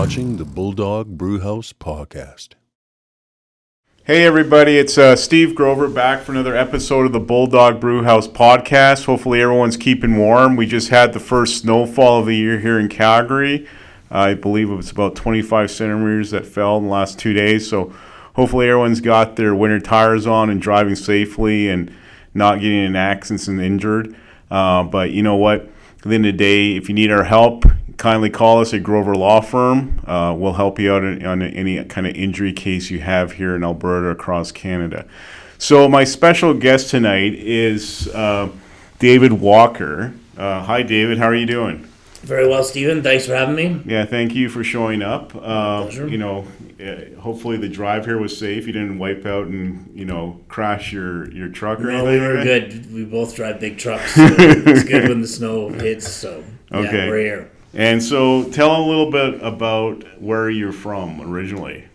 watching the Bulldog Brewhouse Podcast. Hey everybody, it's Steve Grover back for another episode of the Bulldog Brewhouse Podcast. Hopefully everyone's keeping warm. We just had the first snowfall of the year here in Calgary. I believe it was about 25 centimeters that fell in the last 2 days. So hopefully everyone's got their winter tires on and driving safely and not getting in accidents and injured. But you know what? At the end of the day, if you need our help, kindly call us at Grover Law Firm. We'll help you out on any kind of injury case you have here in Alberta, across Canada. So my special guest tonight is David Walker. Hi, David. How are you doing? Very well, Stephen. Thanks for having me. Yeah, thank you for showing up. Pleasure. Hopefully the drive here was safe. You didn't wipe out and, crash your truck or No, anything? we were good. We both drive big trucks, so it's good when the snow hits. So, Okay. Yeah, we're here. And so tell a little bit about where you're from originally.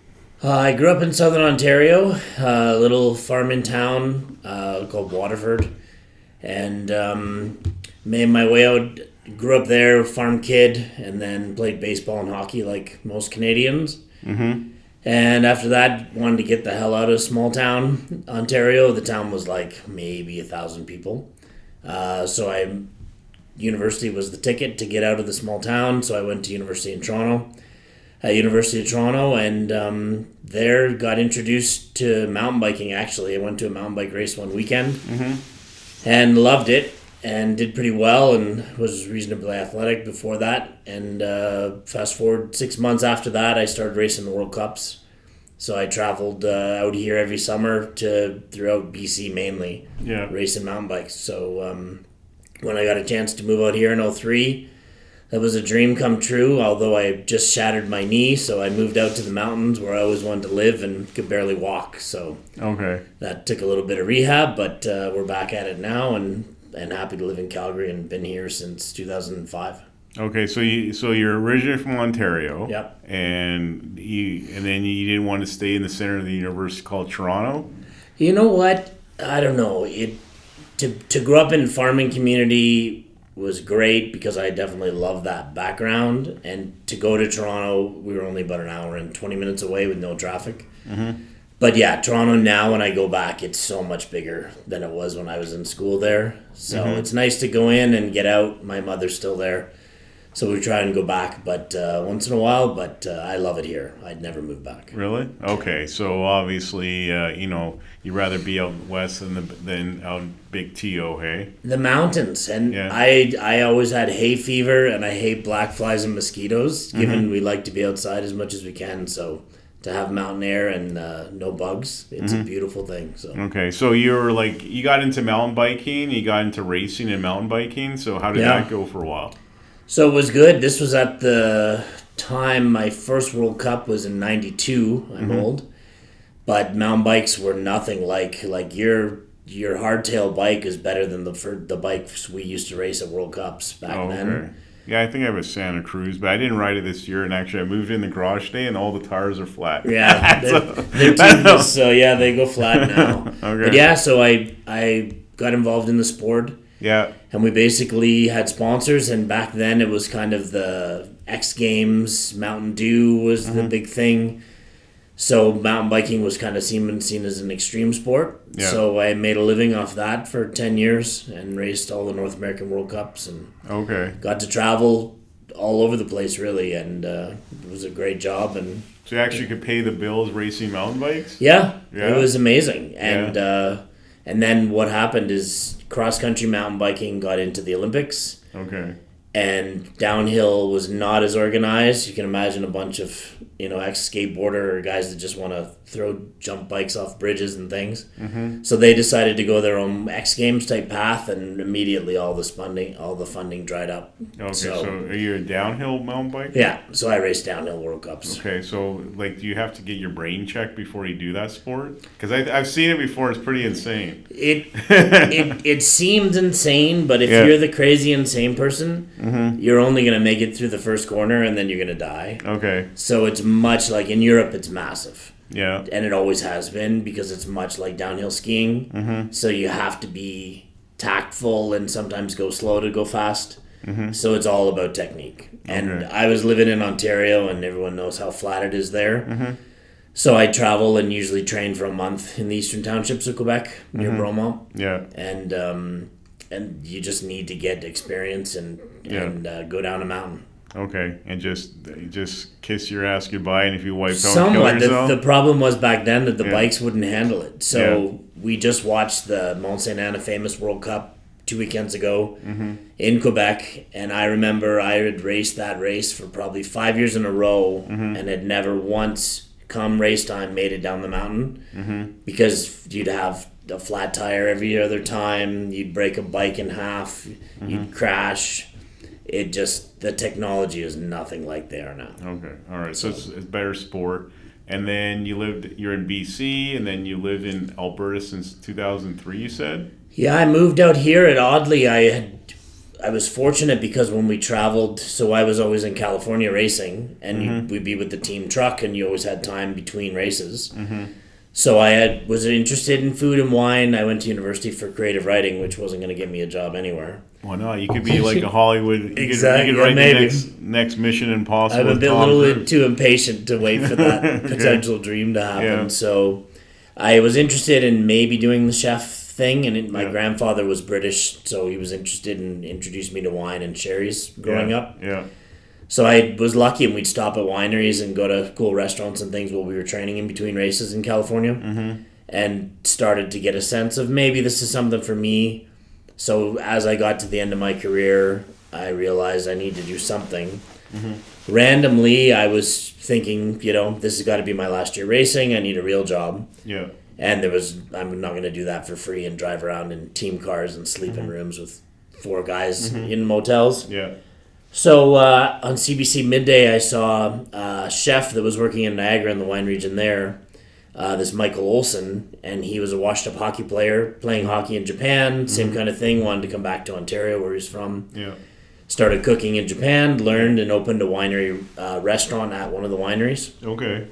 I grew up in southern Ontario, a little farming town called Waterford, and made my way out. Grew up there, farm kid, and then played baseball and hockey like most Canadians. Mm-hmm. And after that, wanted to get the hell out of small town Ontario. The town was like maybe 1,000 people. University was the ticket to get out of the small town, so I went to University of Toronto, and there got introduced to mountain biking, actually. I went to a mountain bike race one weekend, and loved it, and did pretty well, and was reasonably athletic before that, and fast forward 6 months after that, I started racing the World Cups. So I traveled out here every summer throughout BC mainly, racing mountain bikes. So when I got a chance to move out here in 2003, that was a dream come true, although I just shattered my knee, so I moved out to the mountains where I always wanted to live and could barely walk. So that took a little bit of rehab, but we're back at it now and happy to live in Calgary and been here since 2005. Okay, so you're originally from Ontario. Yep. And then you didn't want to stay in the center of the university called Toronto? You know what? I don't know. To grow up in farming community was great because I definitely love that background. And to go to Toronto, we were only about an hour and 20 minutes away with no traffic. Mm-hmm. But yeah, Toronto now, when I go back, it's so much bigger than it was when I was in school there. So It's nice to go in and get out. My mother's still there. So we try and go back, but once in a while. But I love it here. I'd never move back. Really? Okay. So obviously, you'd rather be out west than out Big TO, hey? The mountains, and Yeah. I always had hay fever, and I hate black flies and mosquitoes. Given we like to be outside as much as we can, so to have mountain air and no bugs, it's a beautiful thing. So Okay. So you got into mountain biking, you got into racing and mountain biking. So how did that go for a while? So it was good. This was at the time my first World Cup was in '92. I'm old, but mountain bikes were nothing like your hardtail bike is better than the bikes we used to race at World Cups back then. Yeah, I think I have a Santa Cruz, but I didn't ride it this year. And actually, I moved in the garage today, and all the tires are flat. Yeah, they're tubeless, so yeah, they go flat now. Okay. But yeah, so I got involved in the sport. Yeah. And we basically had sponsors, and back then it was kind of the X Games, Mountain Dew was the big thing. So mountain biking was kind of seen as an extreme sport. Yeah. So I made a living off that for 10 years and raced all the North American World Cups and got to travel all over the place, really, and it was a great job. And so you actually could pay the bills racing mountain bikes? Yeah. It was amazing. And and then what happened is cross-country mountain biking got into the Olympics. Okay. And downhill was not as organized. You can imagine a bunch of, ex-skateboarder or guys that just want to jump bikes off bridges and things. Mm-hmm. So they decided to go their own X Games type path, and immediately all the funding dried up. Okay, so are you a downhill mountain bike? Yeah, so I raced downhill World Cups. Okay, so do you have to get your brain checked before you do that sport? Because I've seen it before. It's pretty insane. It seems insane, but if you're the crazy insane person, you're only going to make it through the first corner, and then you're going to die. Okay. So it's much like in Europe, it's massive. Yeah. And it always has been because it's much like downhill skiing. Mm-hmm. So you have to be tactful and sometimes go slow to go fast. So it's all about technique. And I was living in Ontario, and everyone knows how flat it is there. So I travel and usually train for a month in the eastern townships of Quebec, near Bromont. Yeah. And you just need to get experience and go down a mountain. Okay, and just kiss your ass goodbye, and if you wipe out, Somewhat. kill yourself? The problem was back then that the bikes wouldn't handle it. So we just watched the Mont Saint Anne Famous World Cup 2 weekends ago in Quebec, and I remember I had raced that race for probably 5 years in a row and had never once come race time made it down the mountain because you'd have a flat tire every other time, you'd break a bike in half, you'd crash. The technology is nothing like they are now. Okay, all right. So it's better sport. And then you're in BC, and then you lived in Alberta since 2003, you said? Yeah, I moved out here, and oddly, I was fortunate because when we traveled, so I was always in California racing, and we'd be with the team truck, and you always had time between races. So I was interested in food and wine. I went to university for creative writing, which wasn't going to get me a job anywhere. Well, no, you could be like a Hollywood. Exactly, You could write maybe. the next Mission Impossible. I'm a little too impatient to wait for that potential dream to happen. Yeah. So I was interested in maybe doing the chef thing, and my grandfather was British, so he was interested in introducing me to wine and sherries growing up. Yeah. So I was lucky, and we'd stop at wineries and go to cool restaurants and things while we were training in between races in California, and started to get a sense of maybe this is something for me. So as I got to the end of my career, I realized I need to do something. Randomly, I was thinking, this has got to be my last year racing. I need a real job. Yeah. And I'm not going to do that for free and drive around in team cars and sleep in rooms with 4 guys in motels. Yeah. So on CBC Midday, I saw a chef that was working in Niagara in the wine region there, this Michael Olson, and he was a washed-up hockey player playing hockey in Japan, same kind of thing, wanted to come back to Ontario where he's from. Yeah. Started cooking in Japan, learned, and opened a winery restaurant at one of the wineries. Okay.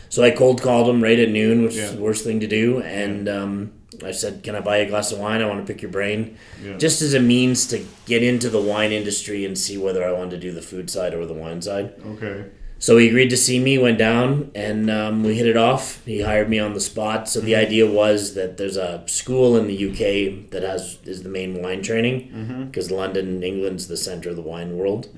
So I cold called him right at noon, which is the worst thing to do, and I said, can I buy you a glass of wine? I want to pick your brain. Yeah. Just as a means to get into the wine industry and see whether I wanted to do the food side or the wine side. Okay. So he agreed to see me, went down, and we hit it off. He hired me on the spot. So the idea was that there's a school in the UK that is the main wine training, because London, England's the center of the wine world.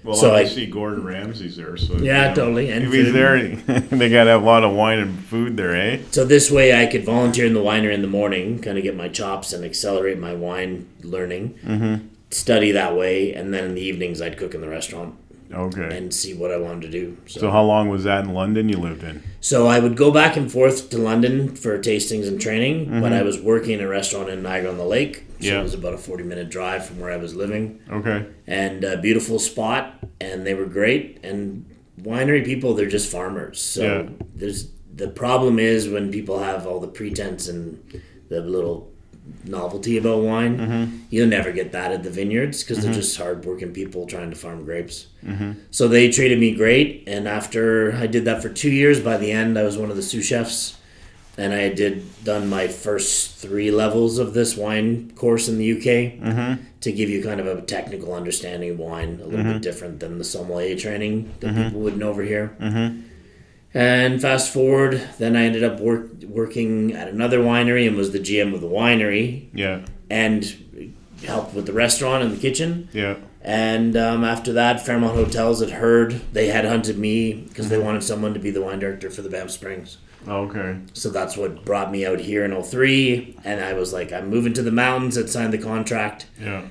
Well, So obviously Gordon Ramsay's there, so totally. And if he's food. there, they gotta have a lot of wine and food there, eh? So this way I could volunteer in the winery in the morning, kind of get my chops and accelerate my wine learning, study that way, and then in the evenings I'd cook in the restaurant Okay. and see what I wanted to do. So how long was that in London you lived in? So I would go back and forth to London for tastings and training, but I was working in a restaurant in Niagara-on-the-Lake, so it was about a 40-minute drive from where I was living. Okay. And a beautiful spot, and they were great. And winery people, they're just farmers. So the problem is when people have all the pretense and the little novelty about wine, you'll never get that at the vineyards because they're just hard-working people trying to farm grapes. So they treated me great, and after I did that for 2 years, by the end I was one of the sous chefs, and I had done my first 3 levels of this wine course in the UK to give you kind of a technical understanding of wine, a little bit different than the sommelier training that people would know over here. And fast forward, then I ended up working at another winery and was the GM of the winery. Yeah. And helped with the restaurant and the kitchen. Yeah. And after that, Fairmont Hotels had heard, they had hunted me because they wanted someone to be the wine director for the Banff Springs. Okay. So that's what brought me out here in 2003. And I was like, I'm moving to the mountains. I'd signed the contract. Yeah.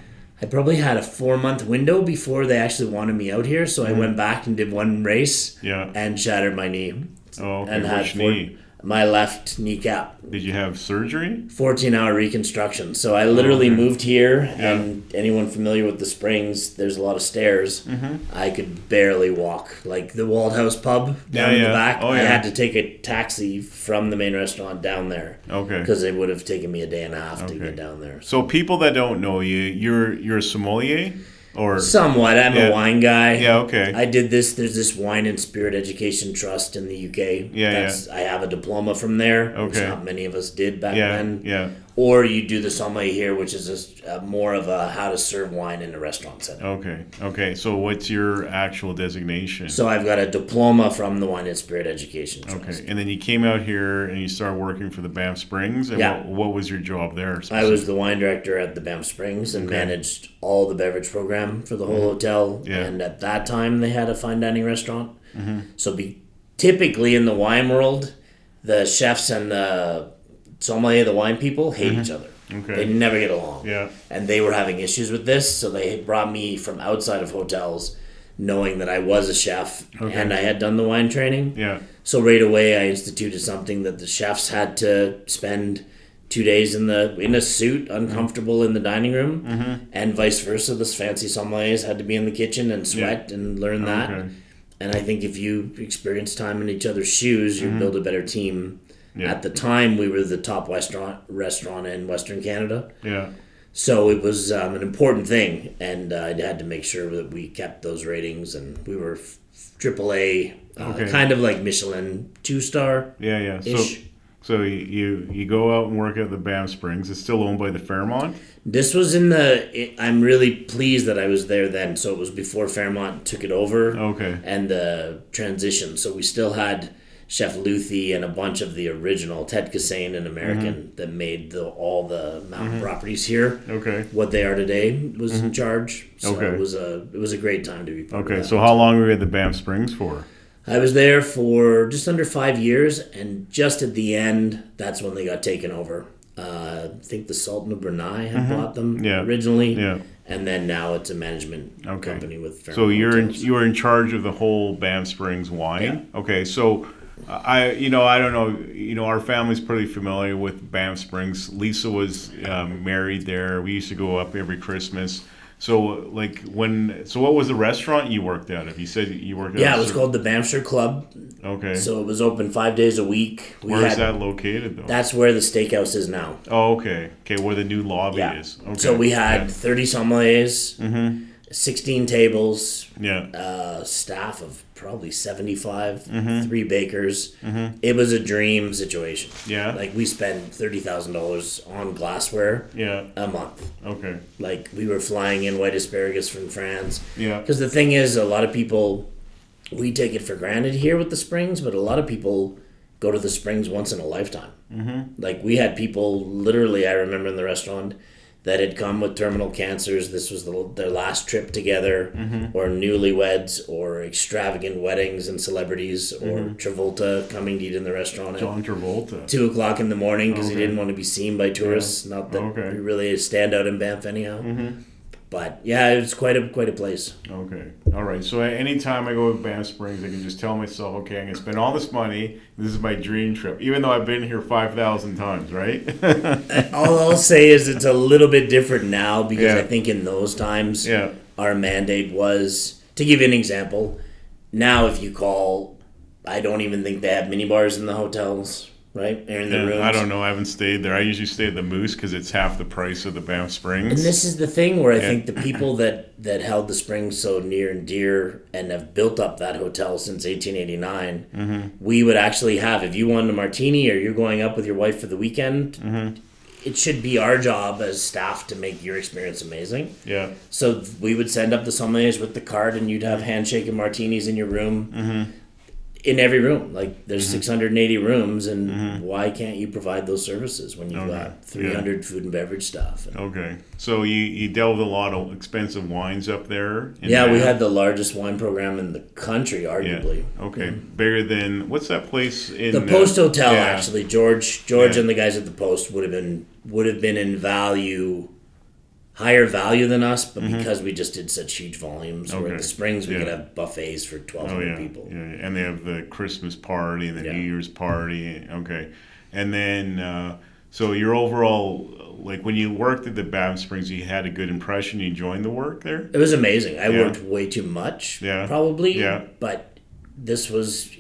I probably had a 4-month window before they actually wanted me out here. So I went back and did 1 race and shattered my knee. Oh, okay. And Which knee? My left kneecap. Did you have surgery? 14-hour reconstruction. So I literally moved here, and anyone familiar with the Springs, there's a lot of stairs. I could barely walk. Like the Waldhouse pub down in the back, I had to take a taxi from the main restaurant down there. Okay. Because it would have taken me a day and a half to get down there. So people that don't know you, you're a sommelier? Or somewhat. I'm a wine guy. Yeah, okay. I did this. There's this Wine and Spirit Education Trust in the UK. I have a diploma from there, which not many of us did back then. Yeah. or you do the sommelier, which is more of a how to serve wine in a restaurant setting. Okay. So what's your actual designation? So I've got a diploma from the Wine and Spirit Education Trust. Okay, and then you came out here and you started working for the Banff Springs. And Yeah. what was your job there? I was the wine director at the Banff Springs and managed all the beverage program for the whole hotel. Yeah. And at that time, they had a fine dining restaurant. So typically in the wine world, the chefs and the sommelier, the wine people, hate each other. Okay. They never get along. Yeah. And they were having issues with this, so they brought me from outside of hotels, knowing that I was a chef and I had done the wine training. Yeah. So right away, I instituted something that the chefs had to spend 2 days in a suit, uncomfortable in the dining room, and vice versa. The fancy sommeliers had to be in the kitchen and sweat and learn that. Okay. And I think if you experience time in each other's shoes, you build a better team. Yeah. At the time, we were the top restaurant in Western Canada. Yeah. So it was an important thing, and I had to make sure that we kept those ratings, and we were AAA, kind of like Michelin 2-star. Yeah. Ish. So you go out and work at the Banff Springs. It's still owned by the Fairmont? This was I'm really pleased that I was there then. So it was before Fairmont took it over. Okay. And the transition. So we still had Chef Luthi and a bunch of the original Ted Kassane, an American that made all the mountain properties here. Okay. What they are today was in charge. So Okay. it was a great time to be part of Okay. that. So how long were you at the Banff Springs for? I was there for just under 5 years, and just at the end, that's when they got taken over. I think the Sultan of Brunei had bought them originally, and then now it's a management company with Fairmont So Hotels. you were in charge of the whole Banff Springs wine. Yeah. Okay, so I don't know. Our family's pretty familiar with Banff Springs. Lisa was married there. We used to go up every Christmas. So what was the restaurant you worked at? If you said you worked at, Yeah, it was called the Banffshire Club. Okay. So it was open 5 days a week. Where is that located, though? That's where the steakhouse is now. Oh, okay. Okay, where the new lobby is. Okay. So we had 30 sommeliers, 16 tables, staff of probably 75, 3 bakers. It was a dream situation. Yeah. Like we spent $30,000 on glassware a month. Okay. Like we were flying in white asparagus from France. Yeah. Because the thing is, a lot of people, we take it for granted here with the Springs, but a lot of people go to the Springs once in a lifetime. Like we had people, literally, I remember in the restaurant, that had come with terminal cancers. This was their last trip together, or newlyweds, or extravagant weddings and celebrities, or Travolta coming to eat in the restaurant John at Travolta. 2 o'clock in the morning because he didn't want to be seen by tourists. Not that we really stand out in Banff anyhow. But yeah, it was quite a place. Okay. All right. So anytime I go to Banff Springs, I can just tell myself, okay, I'm going to spend all this money. This is my dream trip, even though I've been here 5,000 times, right? All I'll say is it's a little bit different now because I think in those times our mandate was, to give you an example, now if you call, I don't even think they have minibars in the hotels. Right? Or in the rooms. I don't know. I haven't stayed there. I usually stay at the Moose because it's half the price of the Banff Springs. And this is the thing where I think the people that held the Springs so near and dear and have built up that hotel since 1889, we would actually have, if you wanted a martini or you're going up with your wife for the weekend, it should be our job as staff to make your experience amazing. Yeah. So we would send up the sommeliers with the card and you'd have handshake and martinis in your room. In every room. Like there's 680 rooms, and why can't you provide those services when you've got 300 food and beverage staff? Okay. So you dealt with a lot of expensive wines up there? We had the largest wine program in the country, arguably. Yeah. Okay. Bigger than, what's that place in... The Post Hotel, actually. George and the guys at the Post would have been in value, higher value than us, but because we just did such huge volumes, where at the Springs we could have buffets for 1,200 people. Yeah, and they have the Christmas party and the New Year's party. Okay. And then, so your overall, like when you worked at the Banff Springs, you had a good impression. You enjoyed the work there? It was amazing. I worked way too much, probably. Yeah. But this was,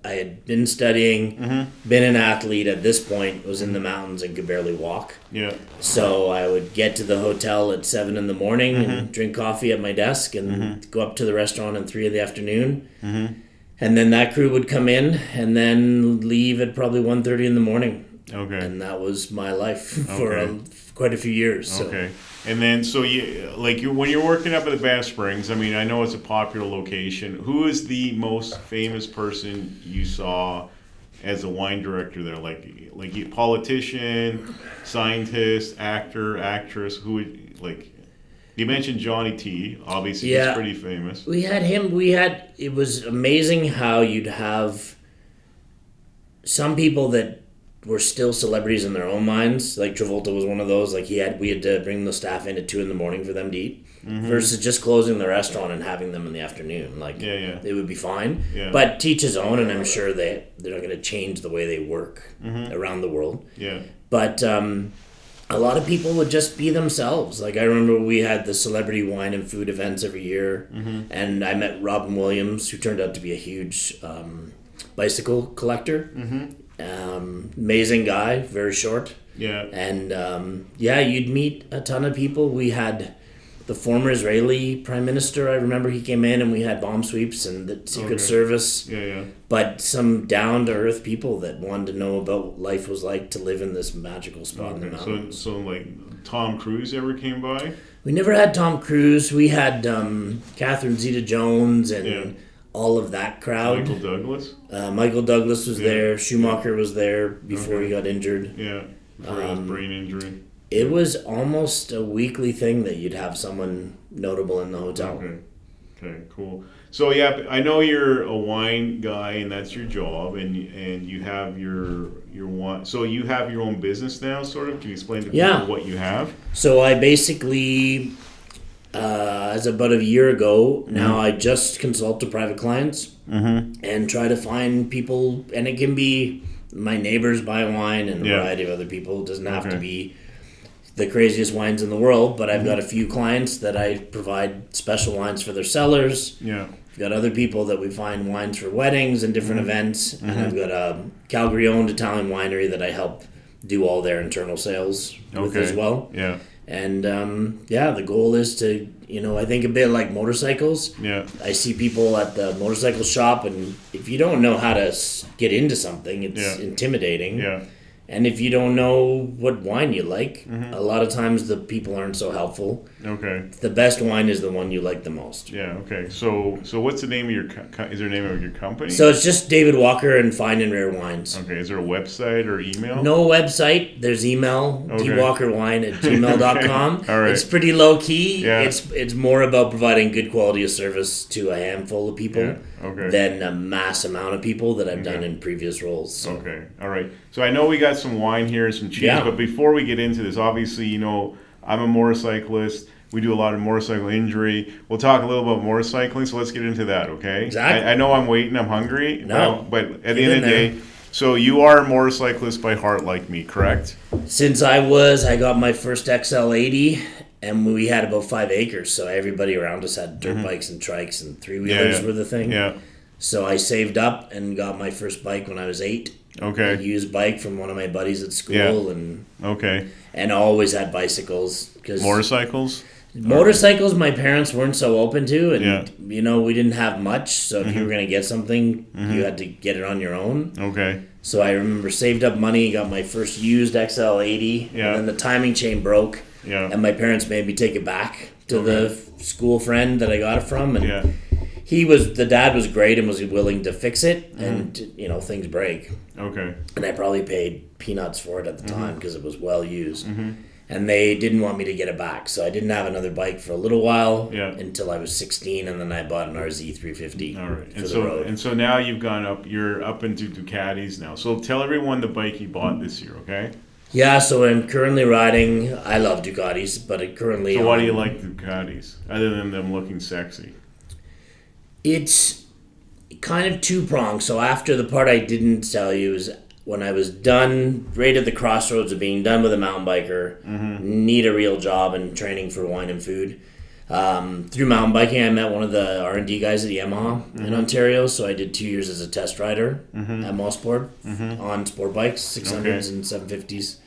I had been studying, been an athlete at this point, was in the mountains and could barely walk. Yeah. So I would get to the hotel at 7 in the morning and drink coffee at my desk and go up to the restaurant at 3 in the afternoon. And then that crew would come in and then leave at probably 1:30 in the morning. Okay. And that was my life for quite a few years. So. Okay. And then, so when you're working up at the Banff Springs, I mean, I know it's a popular location. Who is the most famous person you saw as a wine director there? Like a politician, scientist, actor, actress? Who would, like, you mentioned Johnny T. Obviously, he's pretty famous. We had him. It was amazing how you'd have some people that were still celebrities in their own minds. Like Travolta was one of those. Like we had to bring the staff in at 2 a.m. for them to eat, versus just closing the restaurant and having them in the afternoon. Like it would be fine. Yeah. But teach his own, and I'm sure they're not going to change the way they work around the world. Yeah. But a lot of people would just be themselves. Like I remember we had the celebrity wine and food events every year, and I met Robin Williams, who turned out to be a huge bicycle collector. Amazing guy, very short. Yeah. And you'd meet a ton of people. We had the former Israeli prime minister. I remember he came in and we had bomb sweeps and the Secret Service. Yeah. But some down to earth people that wanted to know about what life was like to live in this magical spot in the mountains. So like Tom Cruise ever came by? We never had Tom Cruise. We had Catherine Zeta-Jones and all of that crowd. Michael Douglas? Michael Douglas was there. Schumacher was there before he got injured. Yeah, before his brain injury. It was almost a weekly thing that you'd have someone notable in the hotel. Okay, cool. So I know you're a wine guy and that's your job, and you have your wine. So you have your own business now, sort of. Can you explain to people what you have? So I basically, as about a year ago now, I just consult to private clients and try to find people, and it can be my neighbors buy wine and a variety of other people. It doesn't have to be the craziest wines in the world, but I've got a few clients that I provide special wines for their cellars. Yeah. I've got other people that we find wines for weddings and different events, and I've got a Calgary-owned Italian winery that I help do all their internal sales with as well. Yeah. And the goal is to, I think a bit like motorcycles. Yeah. I see people at the motorcycle shop, and if you don't know how to get into something, it's intimidating. Yeah. And if you don't know what wine you like, a lot of times the people aren't so helpful. Okay. The best wine is the one you like the most. Yeah. Okay. So what's the name of your? Is there a name of your company? So it's just David Walker and Fine and Rare Wines. Okay. Is there a website or email? No website. There's email. dwalkerwine@gmail.com. All right. It's pretty low key. Yeah. It's more about providing good quality of service to a handful of people than a mass amount of people that I've done in previous roles. So. Okay. All right. So I know we got some wine here and some cheese, but before we get into this, obviously, I'm a motorcyclist. We do a lot of motorcycle injury. We'll talk a little about motorcycling, so let's get into that, okay? Exactly. I know I'm waiting, I'm hungry. No. But at the end of the day, so you are a motorcyclist by heart like me, correct? Since I got my first XL80, and we had about 5 acres, so everybody around us had dirt bikes and trikes, and three-wheelers were the thing. Yeah. So I saved up and got my first bike when I was 8. Okay. A used bike from one of my buddies at school, and always had bicycles. Motorcycles? Motorcycles, my parents weren't so open to, and we didn't have much. So if you were gonna get something, you had to get it on your own. Okay. So I remember saved up money, got my first used XL80, and then the timing chain broke, and my parents made me take it back to the school friend that I got it from, and the dad was great and was willing to fix it, and things break. Okay. And I probably paid peanuts for it at the time because it was well used. And they didn't want me to get it back, so I didn't have another bike for a little while until I was 16, and then I bought an RZ 350 All right. for the road. And so now you're up into Ducatis now. So tell everyone the bike you bought this year, okay? Yeah, so I'm currently riding, I love Ducatis, but So why do you like Ducatis, other than them looking sexy? It's kind of two-pronged. So after the part I didn't tell you is when I was done, right at the crossroads of being done with a mountain biker, need a real job and training for wine and food. Through mountain biking, I met one of the R&D guys at Yamaha in Ontario, so I did 2 years as a test rider at Mosport on sport bikes, 600s and 750s.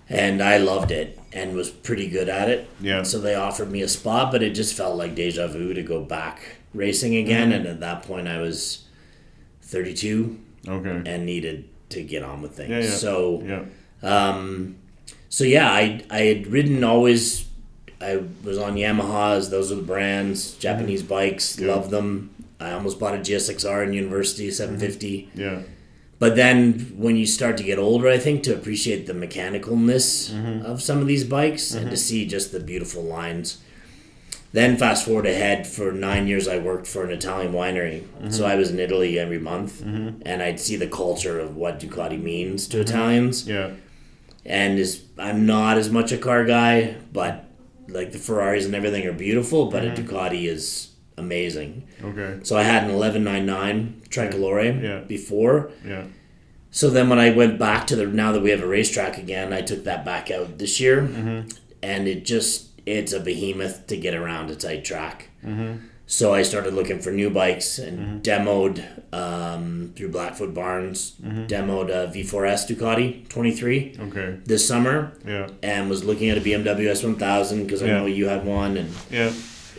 And I loved it and was pretty good at it. Yeah. So they offered me a spot, but it just felt like deja vu to go back racing again. And at that point, I was 32 and needed to get on with things. Yeah. So I had ridden always. I was on Yamahas. Those are the brands. Japanese bikes. Love them. I almost bought a GSXR in university, 750. Yeah. But then when you start to get older, I think, to appreciate the mechanicalness of some of these bikes and to see just the beautiful lines. Then fast forward ahead, for 9 years I worked for an Italian winery. So I was in Italy every month, and I'd see the culture of what Ducati means to Italians. Yeah. And I'm not as much a car guy, but like the Ferraris and everything are beautiful, but a Ducati is amazing. Okay. So I had an 1199 Tricolore before. Yeah. So then when I went back to now that we have a racetrack again, I took that back out this year, and it's a behemoth to get around a tight track. So I started looking for new bikes and demoed through Blackfoot Barnes, demoed a V4S Ducati 23 this summer, and was looking at a BMW S1000 because I know you had one,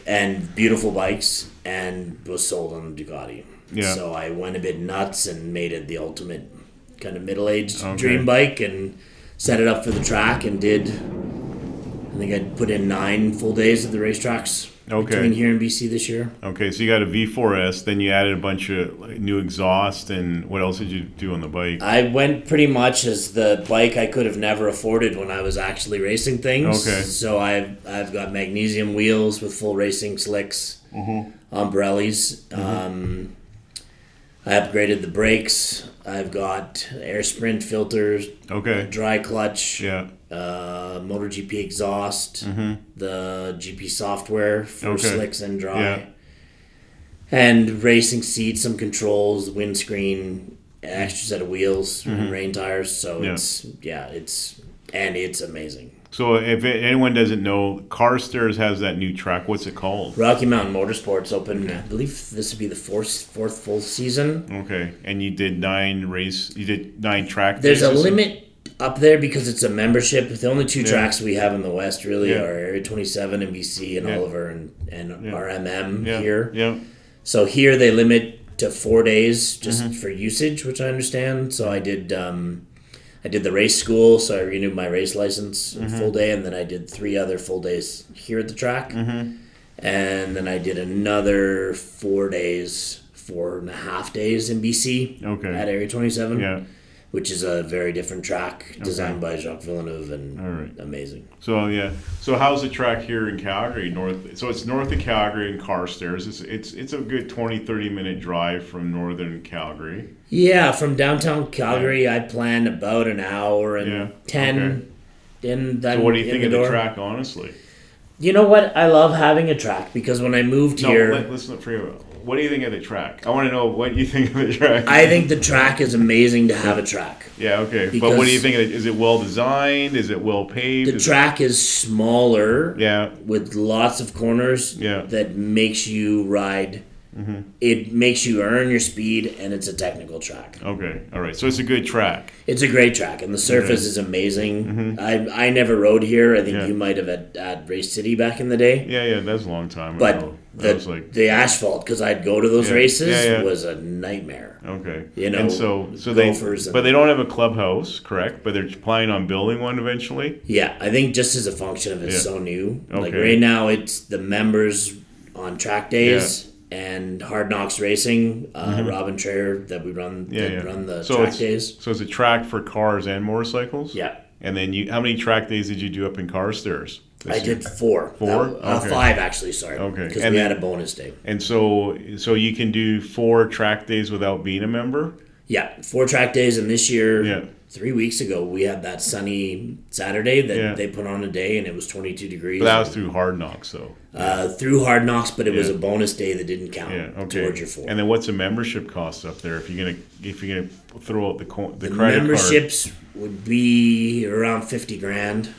and beautiful bikes, and was sold on the Ducati. Yeah. So I went a bit nuts and made it the ultimate kind of middle-aged dream bike and set it up for the track and did, I think I put in 9 full days at the racetracks between here and BC this year. Okay, so you got a V4S, then you added a bunch of new exhaust, and what else did you do on the bike? I went pretty much as the bike I could have never afforded when I was actually racing things. Okay. So I've got magnesium wheels with full racing slicks on Pirellis. I upgraded the brakes. I've got air sprint filters, dry clutch, MotoGP exhaust, the GP software for slicks and dry, and racing seats, some controls, windscreen, extra set of wheels, and rain tires. So it's amazing. So if anyone doesn't know, Carstairs has that new track. What's it called? Rocky Mountain Motorsports open. I believe this would be the fourth full season. Okay, and you did 9 track. There's a limit up there because it's a membership. The only 2 tracks we have in the West really are Area 27 in BC and Oliver and our MM here. Yeah. So here they limit to 4 days just for usage, which I understand. So I did the race school, so I renewed my race license full day, and then I did 3 other full days here at the track. And then I did another 4 days, 4.5 days in BC at Area 27, which is a very different track designed by Jacques Villeneuve and amazing. So how's the track here in Calgary? So it's north of Calgary in Carstairs. It's a good 20-30 minute drive from northern Calgary. Yeah, from downtown Calgary, I planned about an hour and 10 in that. So what do you think of the track, honestly? You know what? I love having a track because when I moved here... Listen for you. What do you think of the track? I want to know what you think of the track. I think the track is amazing to have a track. Yeah, okay. But what do you think of it? Is it well designed? Is it well paved? The track is smaller with lots of corners that makes you ride. It makes you earn your speed, and it's a technical track. Okay, all right. So it's a good track. It's a great track, and the surface is amazing. I never rode here. I think you might have at Race City back in the day. Yeah, that's a long time ago. But the asphalt, because I'd go to those races, was a nightmare. Okay. And so they don't have a clubhouse, correct? But they're planning on building one eventually? Yeah, I think just as a function of it's so new. Okay. Like right now, it's the members on track days. Yeah. And Hard Knocks Racing, Robin Traer that we run the track days. So it's a track for cars and motorcycles? Yeah. And then how many track days did you do up in Carstairs? I did 4. 4? 5 actually, sorry. Okay. Because we had a bonus day. And so you can do 4 track days without being a member? Yeah, 4 track days, and this year, 3 weeks ago, we had that sunny Saturday that they put on a day, and it was 22 degrees. But that was through Hard Knocks, though. Through Hard Knocks, but it was a bonus day that didn't count towards your 4. And then what's the membership cost up there if you're gonna throw out the credit card? Memberships would be around $50,000.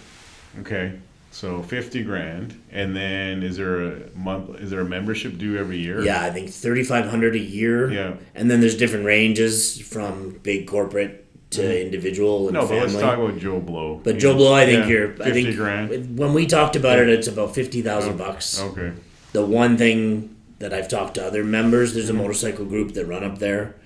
Okay. So $50,000, and then is there a membership due every year? Yeah, I think $3,500 a year. Yeah, and then there's different ranges from big corporate to individual and family. No, but let's talk about Joe Blow. But Joe Blow, I think $50,000. When we talked about it, it's about $50,000. Okay. The one thing that I've talked to other members, there's a motorcycle group that run up there.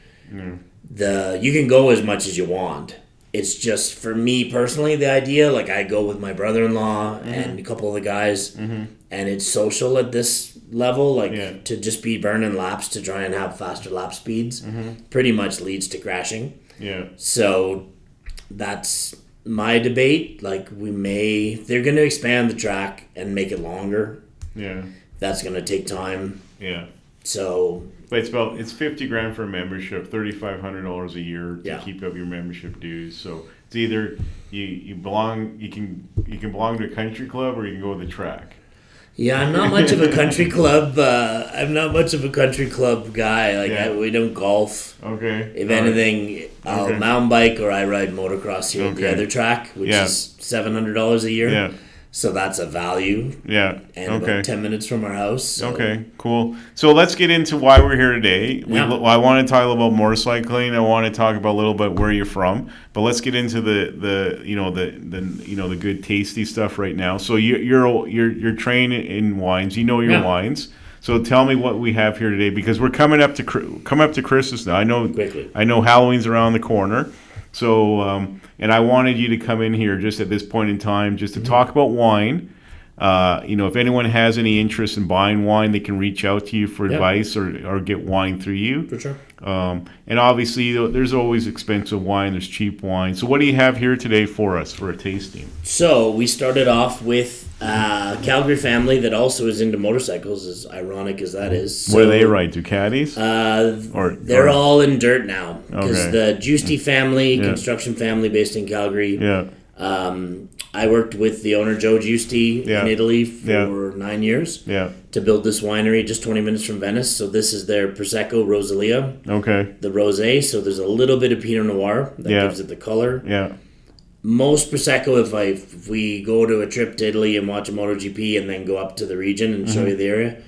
you can go as much as you want. It's just, for me personally, the idea, like I go with my brother-in-law and a couple of the guys, and it's social at this level, like to just be burning laps to try and have faster lap speeds pretty much leads to crashing. Yeah. So that's my debate. Like they're going to expand the track and make it longer. Yeah. That's going to take time. Yeah. So... But it's $50,000 for a membership, $3,500 a year to keep up your membership dues. So it's either you can belong to a country club or you can go to the track. Yeah, I'm not much of a country club. I'm not much of a country club guy. Like we don't golf. Okay. If anything, I'll mountain bike or I ride motocross here at the other track, which is $700 a year. Yeah. So that's a value. Yeah. And about 10 minutes from our house. So. Okay, cool. So let's get into why we're here today. I want to talk about motorcycling. I want to talk about a little bit where you're from, but let's get into the good tasty stuff right now. So you're trained in wines. You know your wines. So tell me what we have here today, because we're coming up to Christmas now. I know Halloween's around the corner. So, and I wanted you to come in here just at this point in time just to talk about wine. If anyone has any interest in buying wine, they can reach out to you for advice or get wine through you. For sure. And obviously, there's always expensive wine. There's cheap wine. So what do you have here today for us for a tasting? So we started off with a Calgary family that also is into motorcycles, as ironic as that is. So, what do they ride? Ducatis? They're all in dirt now. Because the Giusti family, construction family based in Calgary. Yeah. I worked with the owner, Joe Giusti, in Italy for 9 years to build this winery just 20 minutes from Venice. So this is their Prosecco Rosalia. Okay. The rosé. So there's a little bit of Pinot Noir that gives it the color. Yeah. Most Prosecco, if we go to a trip to Italy and watch a MotoGP and then go up to the region and show you the area,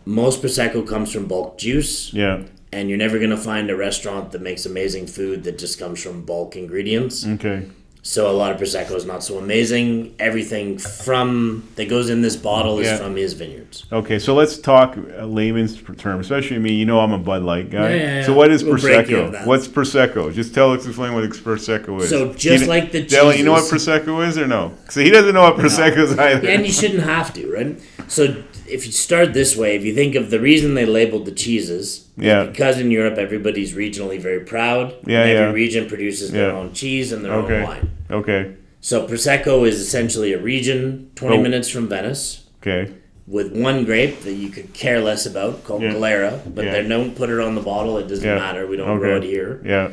most Prosecco comes from bulk juice. Yeah. And you're never going to find a restaurant that makes amazing food that just comes from bulk ingredients. Okay. So a lot of Prosecco is not so amazing. Everything that goes in this bottle is from his vineyards. Okay, so let's talk layman's term, especially me. I'm a Bud Light guy. Yeah. So what is Prosecco? What's Prosecco? Just explain what Prosecco is. So just like the cheeses. Dylan, you know what Prosecco is or no? So he doesn't know what Prosecco is either. Yeah, and you shouldn't have to, right? So if you start this way, if you think of the reason they labeled the cheeses, because in Europe everybody's regionally very proud. Every region produces their own cheese and their own wine. Okay. So Prosecco is essentially a region 20 minutes from Venice. Okay. With one grape that you could care less about called Galera, but they don't put it on the bottle. It doesn't matter. We don't grow it here. Yeah.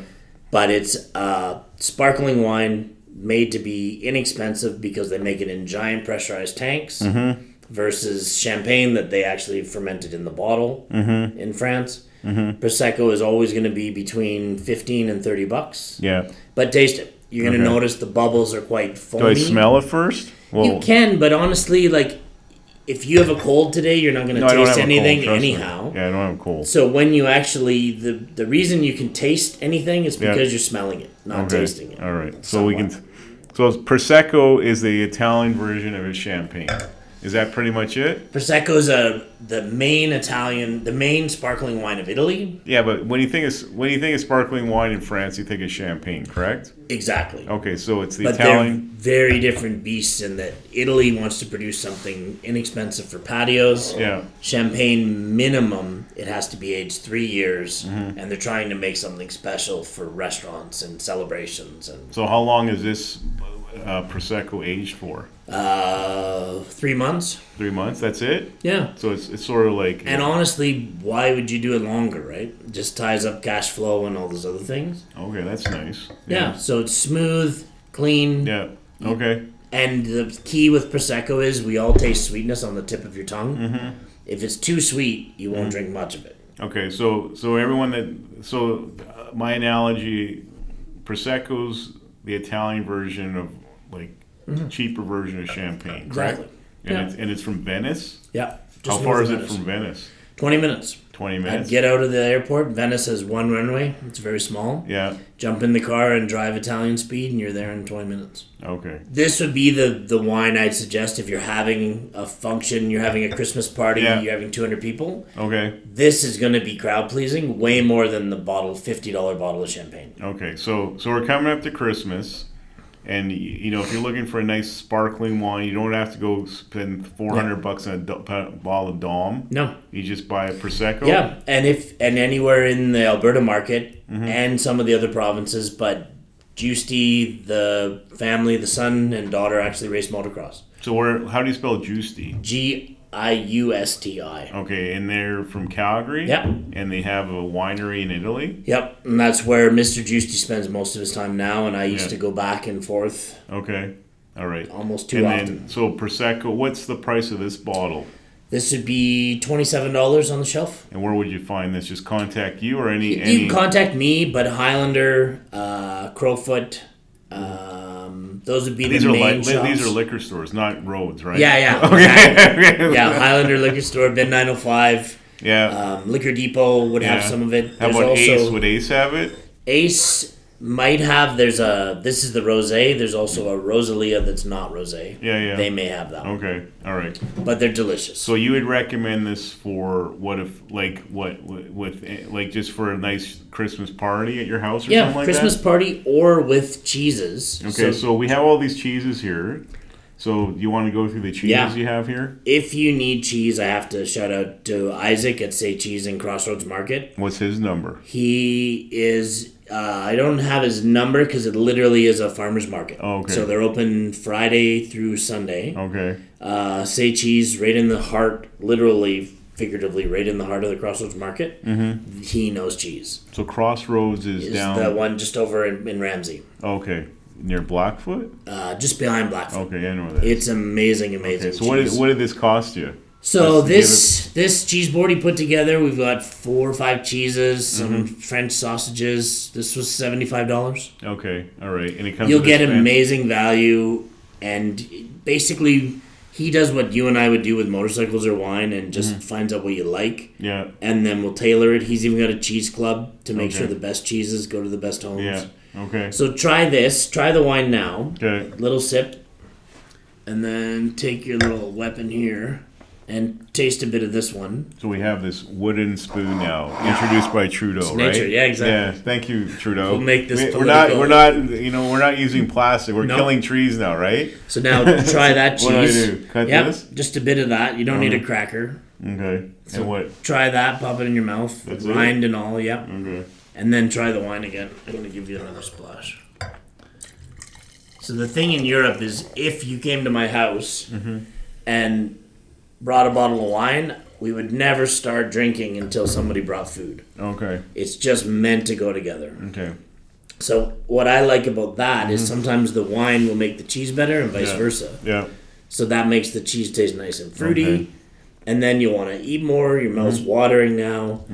But it's sparkling wine made to be inexpensive because they make it in giant pressurized tanks versus champagne that they actually fermented in the bottle in France. Prosecco is always going to be between $15 and $30. Yeah. But taste it. You're going to notice the bubbles are quite foamy. Do I smell it first? Well, you can, but honestly, like, if you have a cold today, you're not going to taste anything anyhow. Yeah, I don't have a cold. So when you actually, the reason you can taste anything is because you're smelling it, not tasting it. All right. So Prosecco is the Italian version of a champagne. Is that pretty much it? Prosecco is the main sparkling wine of Italy. Yeah, but when you think of sparkling wine in France, you think of champagne, correct? Exactly. Okay, so it's the but Italian. They're very different beasts in that Italy wants to produce something inexpensive for patios. Yeah. Champagne minimum, it has to be aged 3 years, and they're trying to make something special for restaurants and celebrations. And so how long is this Prosecco aged for? 3 months. 3 months, that's it? Yeah. So it's sort of like... And honestly, why would you do it longer, right? It just ties up cash flow and all those other things. Okay, that's nice. Yeah, so it's smooth, clean. Yeah, okay. And the key with Prosecco is we all taste sweetness on the tip of your tongue. If it's too sweet, you won't drink much of it. Okay, so my analogy, Prosecco's the Italian version of cheaper version of champagne, correct? Exactly. And it's from Venice? Yeah. How far is it from Venice? 20 minutes. 20 I'd minutes? get out of the airport. Venice has one runway. It's very small. Yeah. Jump in the car and drive Italian speed, and you're there in 20 minutes. Okay. This would be the wine I'd suggest if you're having a function, you're having a Christmas party, you're having 200 people. Okay. This is going to be crowd pleasing way more than the $50 bottle of champagne. Okay. So we're coming up to Christmas. And, if you're looking for a nice sparkling wine, you don't have to go spend $400 on a bottle of Dom. No. You just buy a Prosecco. Yeah, and anywhere in the Alberta market and some of the other provinces, but Juicy, the family, the son and daughter actually race motocross. So how do you spell Juicy? Giusti. Okay, and they're from Calgary? Yep. And they have a winery in Italy? Yep, and that's where Mr. Juicy spends most of his time now, and I used to go back and forth. Okay, all right. Almost too often. So Prosecco, what's the price of this bottle? This would be $27 on the shelf. And where would you find this? Just contact you or any... You can contact me, but Highlander, Crowfoot... those would be the main shops. These are liquor stores, not roads, right? Yeah. Okay. Exactly. Yeah, Highlander Liquor Store, Bin 905. Yeah. Liquor Depot would have some of it. How about Ace? Would Ace have it? Ace might have. This is the rosé. There's also a Rosalia that's not rosé. Yeah. They may have that one. Okay, all right. But they're delicious. So you would recommend this for just for a nice Christmas party at your house or something like that? Yeah, Christmas party or with cheeses. Okay, so we have all these cheeses here. So do you want to go through the cheeses you have here? If you need cheese, I have to shout out to Isaac at Say Cheese in Crossroads Market. What's his number? He is... I don't have his number because it literally is a farmer's market. Oh, okay. So they're open Friday through Sunday. Okay. Say Cheese, right in the heart, literally, figuratively, right in the heart of the Crossroads Market. Mm-hmm. He knows cheese. So Crossroads is down... the one just over in Ramsey. Okay. Near Blackfoot? Just behind Blackfoot. Okay, I know where that is. It's amazing okay, so cheese. what did this cost you? So this cheese board he put together, we've got 4 or 5 cheeses, some French sausages. This was $75. Okay, all right, and it comes. You'll get amazing value, and basically he does what you and I would do with motorcycles or wine, and just finds out what you like. Yeah. And then we'll tailor it. He's even got a cheese club to make sure the best cheeses go to the best homes. Yeah. Okay. So try this. Try the wine now. Okay. Little sip, and then take your little weapon here. And taste a bit of this one. So we have this wooden spoon now, introduced by Trudeau, it's right? nature, yeah, exactly. Yeah, thank you, Trudeau. We'll make this. We're not using plastic. We're killing trees now, right? So now try that cheese. What do I do? Cut this? Just a bit of that. You don't need a cracker. Okay. So and what? Try that. Pop it in your mouth. That's rind it? and all. Yep. Okay. And then try the wine again. I'm going to give you another splash. So the thing in Europe is, if you came to my house and brought a bottle of wine, we would never start drinking until somebody brought food. Okay. It's just meant to go together. Okay. So what I like about that is sometimes the wine will make the cheese better and vice versa. Yeah. So that makes the cheese taste nice and fruity. Okay. And then you want to eat more. Your mouth's watering now.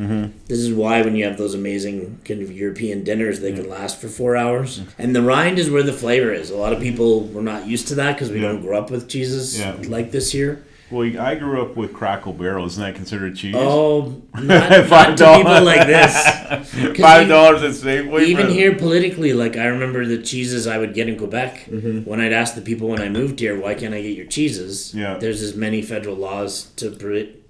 This is why when you have those amazing kind of European dinners, they can last for 4 hours. And the rind is where the flavor is. A lot of people were not used to that because we don't grow up with cheeses like this here. Well, I grew up with Crackle Barrel. Isn't that considered cheese? Oh, not to people like this. $5 at Safeway. Even here politically, like I remember the cheeses I would get in Quebec. When I'd ask the people when I moved here, why can't I get your cheeses? Yeah. There's as many federal laws to prohibit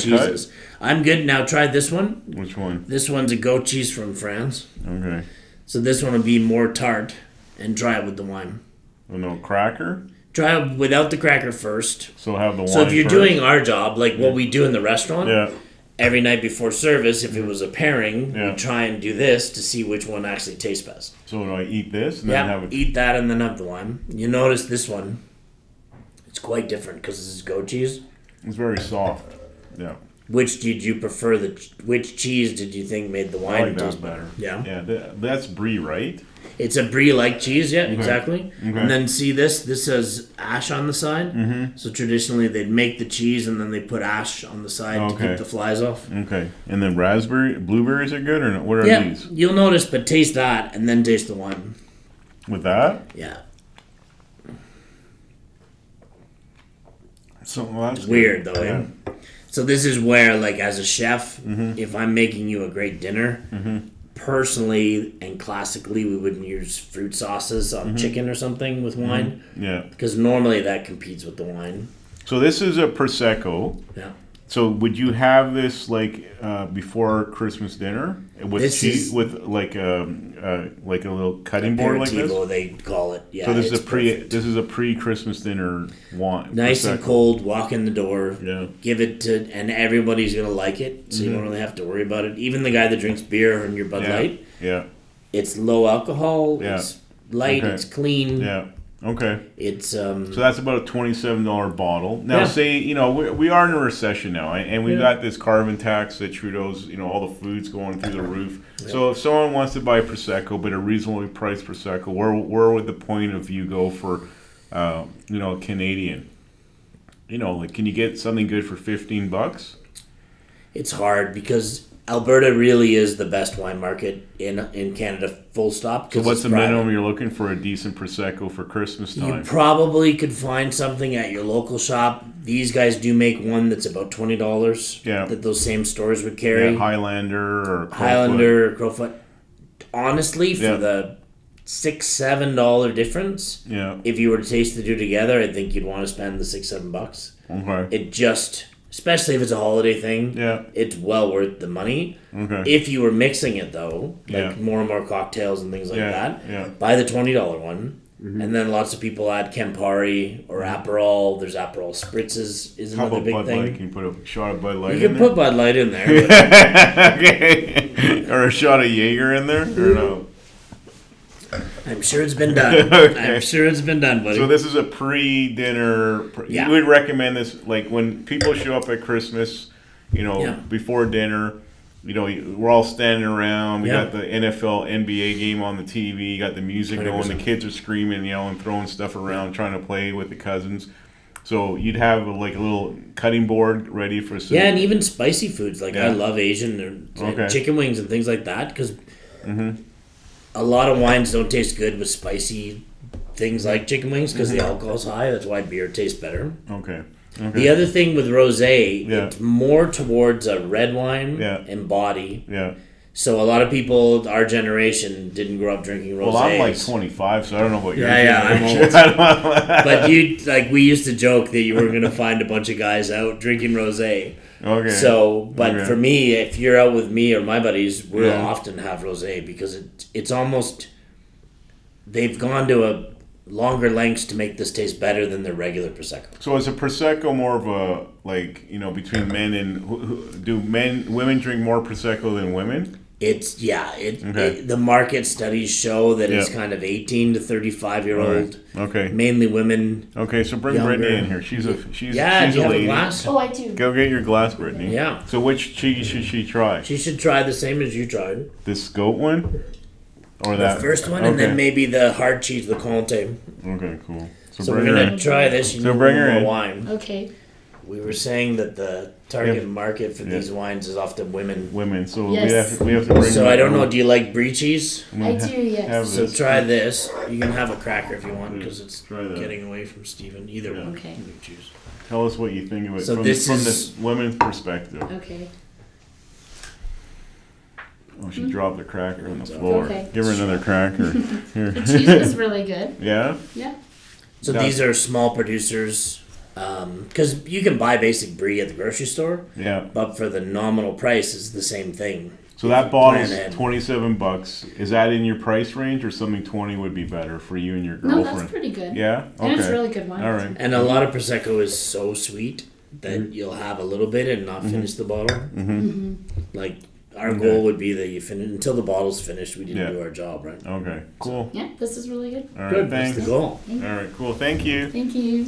cheeses. I'm good. Now try this one. Which one? This one's a goat cheese from France. Okay. So this one will be more tart, and try it with the wine. Oh, no, cracker? Try it without the cracker first. So have the wine So if you're first. doing our job, like what we do in the restaurant, Yeah. every night before service, if it was a pairing, we try and do this to see which one actually tastes best. So do I eat this and then have it? Eat that and then have the wine. You notice this one, it's quite different because this is goat cheese. It's very soft. Yeah. Which did you prefer? Which cheese did you think made the wine I like taste that better? Yeah. Yeah, that's brie, right? It's a brie-like cheese, exactly. Okay. And then see this? This has ash on the side. So traditionally they'd make the cheese and then they put ash on the side to keep the flies off. Okay. And then blueberries are good or not? What are these? You'll notice, but taste that and then taste the wine. With that? Yeah. So well, that's Weird good. though, eh? So this is where, like, as a chef, if I'm making you a great dinner, personally and classically, we wouldn't use fruit sauces on chicken or something with wine. Yeah. Because normally that competes with the wine. So this is a Prosecco. Yeah. So would you have this like before Christmas dinner with This cheese is- with like a little cutting board like this? Aperitivo, they call it. Yeah. So this it's perfect. this is a pre-Christmas dinner wine. Nice and Prosecco. cold. Walk in the door. Yeah. Give it to, and everybody's gonna like it. So you don't really have to worry about it. Even the guy that drinks beer and your Bud Yeah. Light, Yeah. it's low alcohol. Yeah. It's light. Okay. It's clean. Yeah. Okay. It's So that's about a $27 bottle. Now, Yeah. say, we are in a recession now, and we've got this carbon tax that Trudeau's, all the food's going through the roof. Yeah. So if someone wants to buy Prosecco, but a reasonably priced Prosecco, where would the point of view go for, Canadian? Like, can you get something good for $15? It's hard because Alberta really is the best wine market in Canada, full stop. So 'cause what's it's the private. minimum you're looking for a decent Prosecco for Christmas You time? probably could find something at your local shop. These guys do make one that's about $20. Yeah. That those same stores would carry. Yeah, Highlander or Crowfoot. Highlander, Crowfoot. Honestly, for Yeah. the $6-7 difference, Yeah. if you were to taste the two together, I think you'd want to spend the $6-7. Okay. It just, especially if it's a holiday thing, Yeah. it's well worth the money. Okay. If you were mixing it though, like Yeah. more and more cocktails and things like Yeah, that, yeah. buy the $20 one. And then lots of people add Campari or Aperol. There's Aperol spritzes is How another about big Bud thing. Light? Can you put a shot of Bud Light You in can there? put Bud Light in there. But Okay. Or a shot of Jaeger in there? Or no? I'm sure it's been done. Okay. I'm sure it's been done, buddy. So this is a pre-dinner. Yeah. You would recommend this, like when people show up at Christmas, Yeah. before dinner. We're all standing around. We Yeah. got the NFL, NBA game on the TV. You got the music going. 100%. The kids are screaming, and throwing stuff around, trying to play with the cousins. So you'd have like a little cutting board ready for some. Yeah, and even spicy foods. Like Yeah. I love Asian and Okay. chicken wings and things like that because a lot of wines don't taste good with spicy things like chicken wings because the alcohol's high. That's why beer tastes better. Okay. The other thing with rosé, Yeah. it's more towards a red wine Yeah. and body. Yeah. So a lot of people, our generation, didn't grow up drinking rosés. Well, I'm like 25, so I don't know what you're Yeah, doing. I'm old. But we used to joke that you were going to find a bunch of guys out drinking rosé. Okay. So, but Okay. for me, if you're out with me or my buddies, we'll Yeah. often have rosé because it's almost they've gone to a longer lengths to make this taste better than their regular prosecco. So is a prosecco more of a between men and women drink more prosecco than women? It's Okay. the market studies show that it's Yeah. kind of 18 to 35-year-old, Okay. mainly women. Okay. So bring Younger. Brittany in here. She's Yeah, she's do a you have a lady. glass? Oh, I do. Go get your glass, Brittany. Yeah. So which cheese should she try? She should try the same as you tried. This goat one, or The that first one, and then maybe the hard cheese, the Comte. Okay, cool. So bring we're her gonna in. try this. You So need bring her more in. wine. Okay. We were saying that the target Yeah. market for Yeah. these wines is often women. Women. So Yes. we have to bring. So them I don't in. know. Do you like brie cheese? I do, yes. have So this. try this. You can have a cracker if you want because it's Try that. getting away from Steven. Either Yeah. one. Okay. You can choose. Tell us what you think of it So from, this from is- this women's perspective. Okay. Oh, she dropped the cracker on the floor. Okay. Give her another cracker. Here. The cheese was really good. Yeah? Yeah. So That- these are small producers because you can buy basic brie at the grocery store, Yeah. but for the nominal price is the same thing. So that bottle's Plan ahead. $27. Is that in your price range, or something 20 would be better for you and your No, girlfriend? that's pretty good. Yeah. Okay. And it's really good wine. All right. And a lot of prosecco is so sweet that you'll have a little bit and not finish the bottle. Like our Okay. goal would be that you finish until the bottle's finished. We didn't Yeah. do our job right. Okay. Cool. Yeah, this is really good. All right. Good. Thanks. That's the goal. All right. Cool. Thank you. Thank you.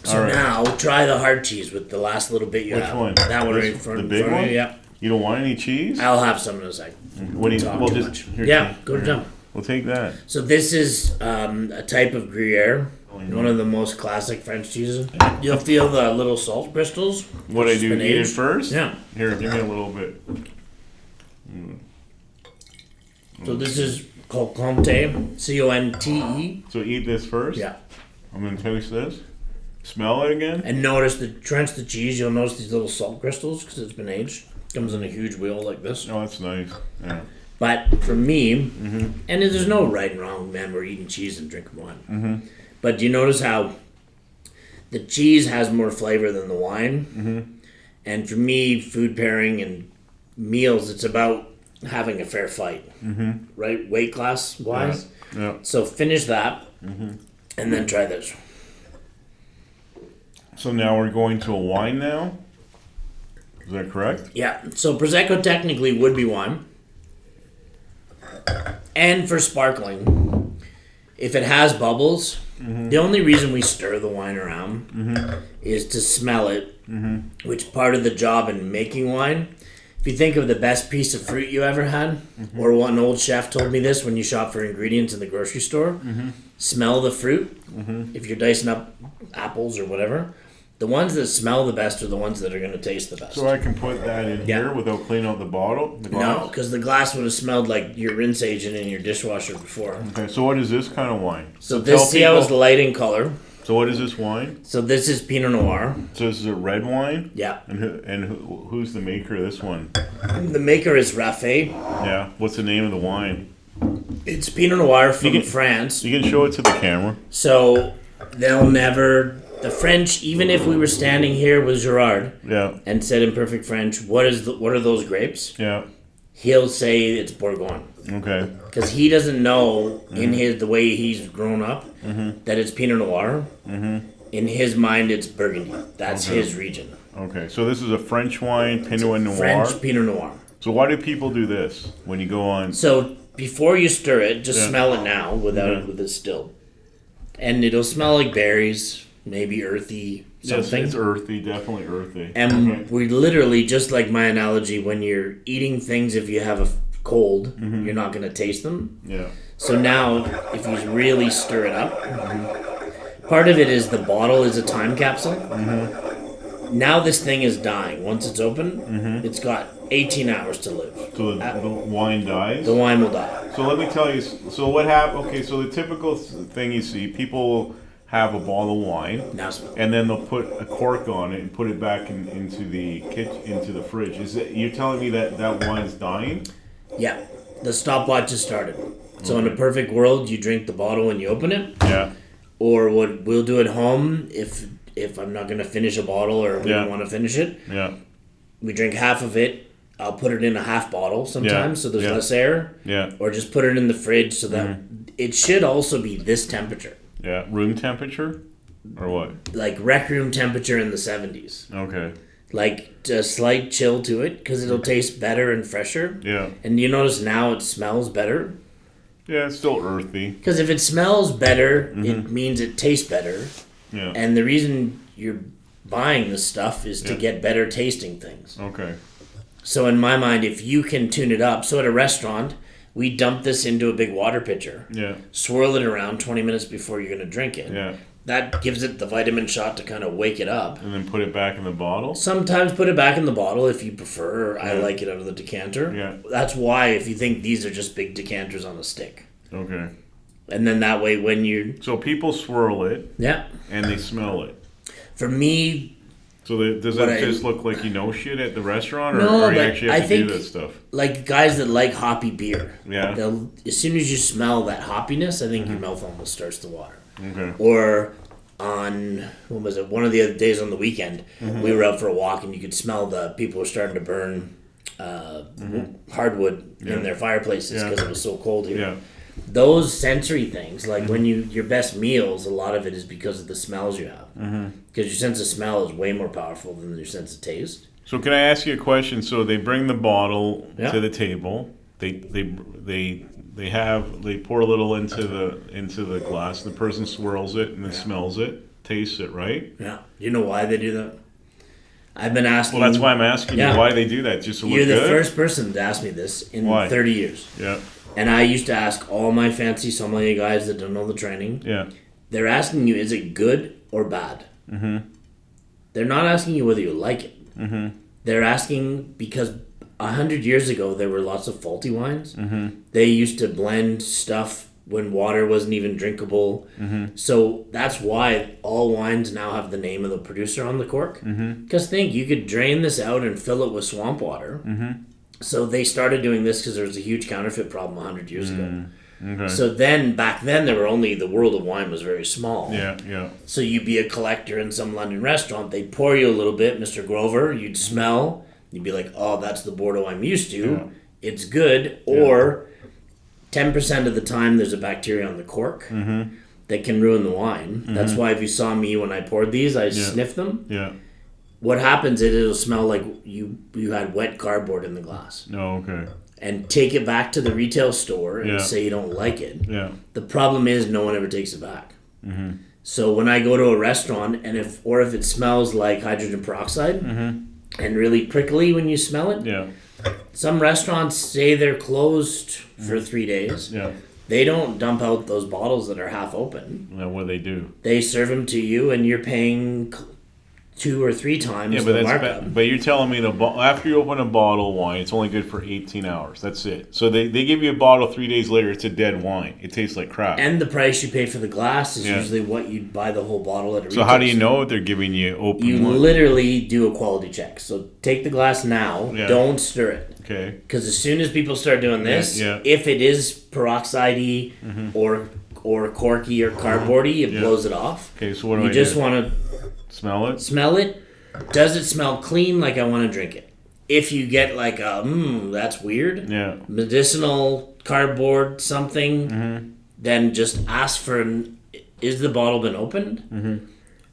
So All right. now try the hard cheese with the last little bit you Which have. one? That one This- right in front, the in big front of one? you. Yeah. You don't want any cheese? I'll have some in a sec. What do you? Talk We'll too just much. here, Yeah, go to jump. We'll take that. So this is a type of Gruyere, one of the most classic French cheeses. You'll feel the little salt crystals. What I which do? has been Eat it aged. first? Yeah. Here, give me a little bit. So this is called Comte, Conte. So eat this first. Yeah. I'm gonna taste this. Smell it again. And notice trench the cheese. You'll notice these little salt crystals because it's been aged. Comes in a huge wheel like this. Oh, that's nice. Yeah. But for me, and there's no right and wrong, man. We're eating cheese and drinking wine. But do you notice how the cheese has more flavor than the wine? And for me, food pairing and meals, it's about having a fair fight, right? Weight class wise. Yeah. So finish that, and then try this. So now we're going to a wine now. Is that correct? Yeah. So Prosecco technically would be wine. And for sparkling, if it has bubbles, the only reason we stir the wine around is to smell it, which part of the job in making wine. If you think of the best piece of fruit you ever had, or one old chef told me this when you shop for ingredients in the grocery store, smell the fruit. If you're dicing up apples or whatever, the ones that smell the best are the ones that are going to taste the best. So I can put that in here without cleaning out the bottle? The glass? No, because the glass would have smelled like your rinse agent in your dishwasher before. Okay, so what is this kind of wine? So this, see how it's light in color. So what is this wine? So this is Pinot Noir. So this is a red wine? Yeah. And who's the maker of this one? The maker is Raffet. Yeah. What's the name of the wine? It's Pinot Noir from France. You can show it to the camera. So they'll never... The French, even if we were standing here with Gerard and said in perfect French, what are those grapes? Yeah. He'll say it's Bourgogne. Okay. Because he doesn't know in the way he's grown up that it's Pinot Noir. In his mind, it's Burgundy. That's his region. Okay. So this is a French wine, Pinot Noir. French Pinot Noir. So why do people do this when you go on? So before you stir it, just smell it now without it with it still, and it'll smell like berries. Maybe earthy something. Yes, it's earthy, definitely earthy. And we literally, just like my analogy, when you're eating things, if you have a cold, you're not going to taste them. Yeah. So now, if you really stir it up, part of it is the bottle is a time capsule. Now this thing is dying. Once it's open, it's got 18 hours to live. So the wine dies? The wine will die. So let me tell you, so what happened, okay, so the typical thing you see, people have a bottle of wine, and then they'll put a cork on it and put it back into the fridge. Is it, you're telling me that wine's dying? Yeah, the stopwatch has started. So in a perfect world, you drink the bottle when you open it. Yeah. Or what we'll do at home, if I'm not going to finish a bottle or we don't want to finish it, we drink half of it. I'll put it in a half bottle sometimes so there's less air. Yeah. Or just put it in the fridge so that it should also be this temperature. Yeah, room temperature? Or what? Like rec room temperature in the 70s. Okay. Like a slight chill to it because it'll taste better and fresher. Yeah. And you notice now it smells better. Yeah, it's still earthy. Because if it smells better, it means it tastes better. Yeah. And the reason you're buying this stuff is to get better tasting things. Okay. So in my mind, if you can tune it up, so at a restaurant, we dump this into a big water pitcher. Yeah. Swirl it around 20 minutes before you're going to drink it. Yeah. That gives it the vitamin shot to kind of wake it up. And then put it back in the bottle? Sometimes put it back in the bottle if you prefer. I like it out of the decanter. Yeah. That's why if you think these are just big decanters on a stick. Okay. And then that way when you... So people swirl it. Yeah. And they smell it. For me... So does that just look like you know shit at the restaurant? No, or you but actually have to do that stuff? Like guys that like hoppy beer. Yeah. As soon as you smell that hoppiness, I think your mouth almost starts to water. Okay. Or on, when was it? One of the other days on the weekend, we were out for a walk and you could smell the people were starting to burn hardwood in their fireplaces because it was so cold here. Yeah. Those sensory things, like when your best meals, a lot of it is because of the smells you have. Because your sense of smell is way more powerful than your sense of taste. So can I ask you a question? So they bring the bottle to the table. They pour a little into the glass. The person swirls it and then smells it, tastes it, right? Yeah. You know why they do that? I've been asking. Well, that's why I'm asking you why they do that. Just to look good? You're the first person to ask me this in 30 years. Yeah. And I used to ask all my fancy sommelier guys that don't know the training. Yeah. They're asking you, is it good or bad? They're not asking you whether you like it. They're asking because 100 years ago there were lots of faulty wines. They used to blend stuff when water wasn't even drinkable. So that's why all wines now have the name of the producer on the cork. Because think, you could drain this out and fill it with swamp water. So they started doing this because there was a huge counterfeit problem 100 years ago. Okay. So then, back then, the world of wine was very small. Yeah. So you'd be a collector in some London restaurant, they'd pour you a little bit, Mr. Grover, you'd smell, you'd be like, oh, that's the Bordeaux I'm used to. Yeah. It's good. Or 10% of the time there's a bacteria on the cork that can ruin the wine. That's why if you saw me when I poured these, I sniffed them. Yeah. What happens is it'll smell like you had wet cardboard in the glass. Oh, okay. And take it back to the retail store and Yeah. say you don't like it. Yeah. The problem is no one ever takes it back. So when I go to a restaurant and if it smells like hydrogen peroxide and really prickly when you smell it, Yeah. some restaurants say they're closed for 3 days. Yeah. They don't dump out those bottles that are half open. Now, what do they do? They serve them to you and you're paying 2 or 3 times Yeah, but the that's markup. but you're telling me after you open a bottle of wine, it's only good for 18 hours. That's it. So they give you a bottle 3 days later, it's a dead wine. It tastes like crap. And the price you pay for the glass is Yeah. usually what you'd buy the whole bottle at a So retail how do you store. know if they're giving you open You wine? literally do a quality check. So take the glass now, Yeah. don't stir it. Okay. Because as soon as people start doing this, Yeah. if it is peroxide-y or corky or cardboardy, it Yeah. blows it off. Okay, so what do You I just do? want to Smell it? smell it. Does it smell clean like I want to drink it? If you get like a, that's weird, Yeah. medicinal cardboard something, then just ask for, is the bottle been opened?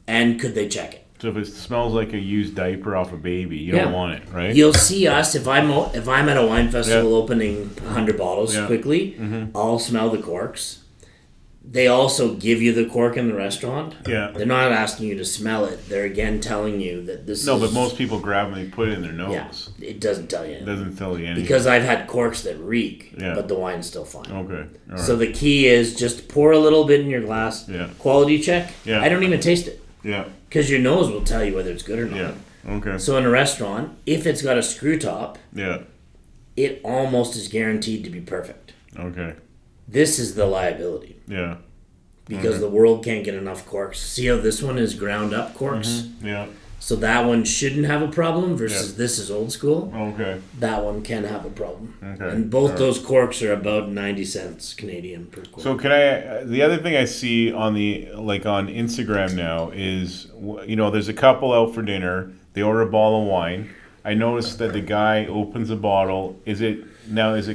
And could they check it? So if it smells like a used diaper off a baby, you don't want it, right? You'll see us if I'm at a wine festival Yeah. opening 100 bottles Yeah. quickly. I'll smell the corks. They also give you the cork in the restaurant. Yeah. They're not asking you to smell it. They're again telling you that this. No, is, but most people grab them and they put it in their nose. Yeah, it doesn't tell you It anything. doesn't tell you anything. Because I've had corks that reek, Yeah. but the wine's still fine. Okay. All right. So the key is just pour a little bit in your glass. Yeah. Quality check. Yeah. I don't even taste it yeah. because your nose will tell you whether it's good or not. Yeah. Okay. So in a restaurant, if it's got a screw top, Yeah. it almost is guaranteed to be perfect. Okay. This is the liability Yeah. because the world can't get enough corks. See how this one is ground up corks? Yeah. So that one shouldn't have a problem versus Yeah. this is old school. Okay. That one can have a problem. Okay. And both All right. those corks are about 90 cents Canadian per cork. So can I? The other thing I see on on Instagram now is there's a couple out for dinner. They order a bottle of wine. I noticed that the guy opens a bottle. Is it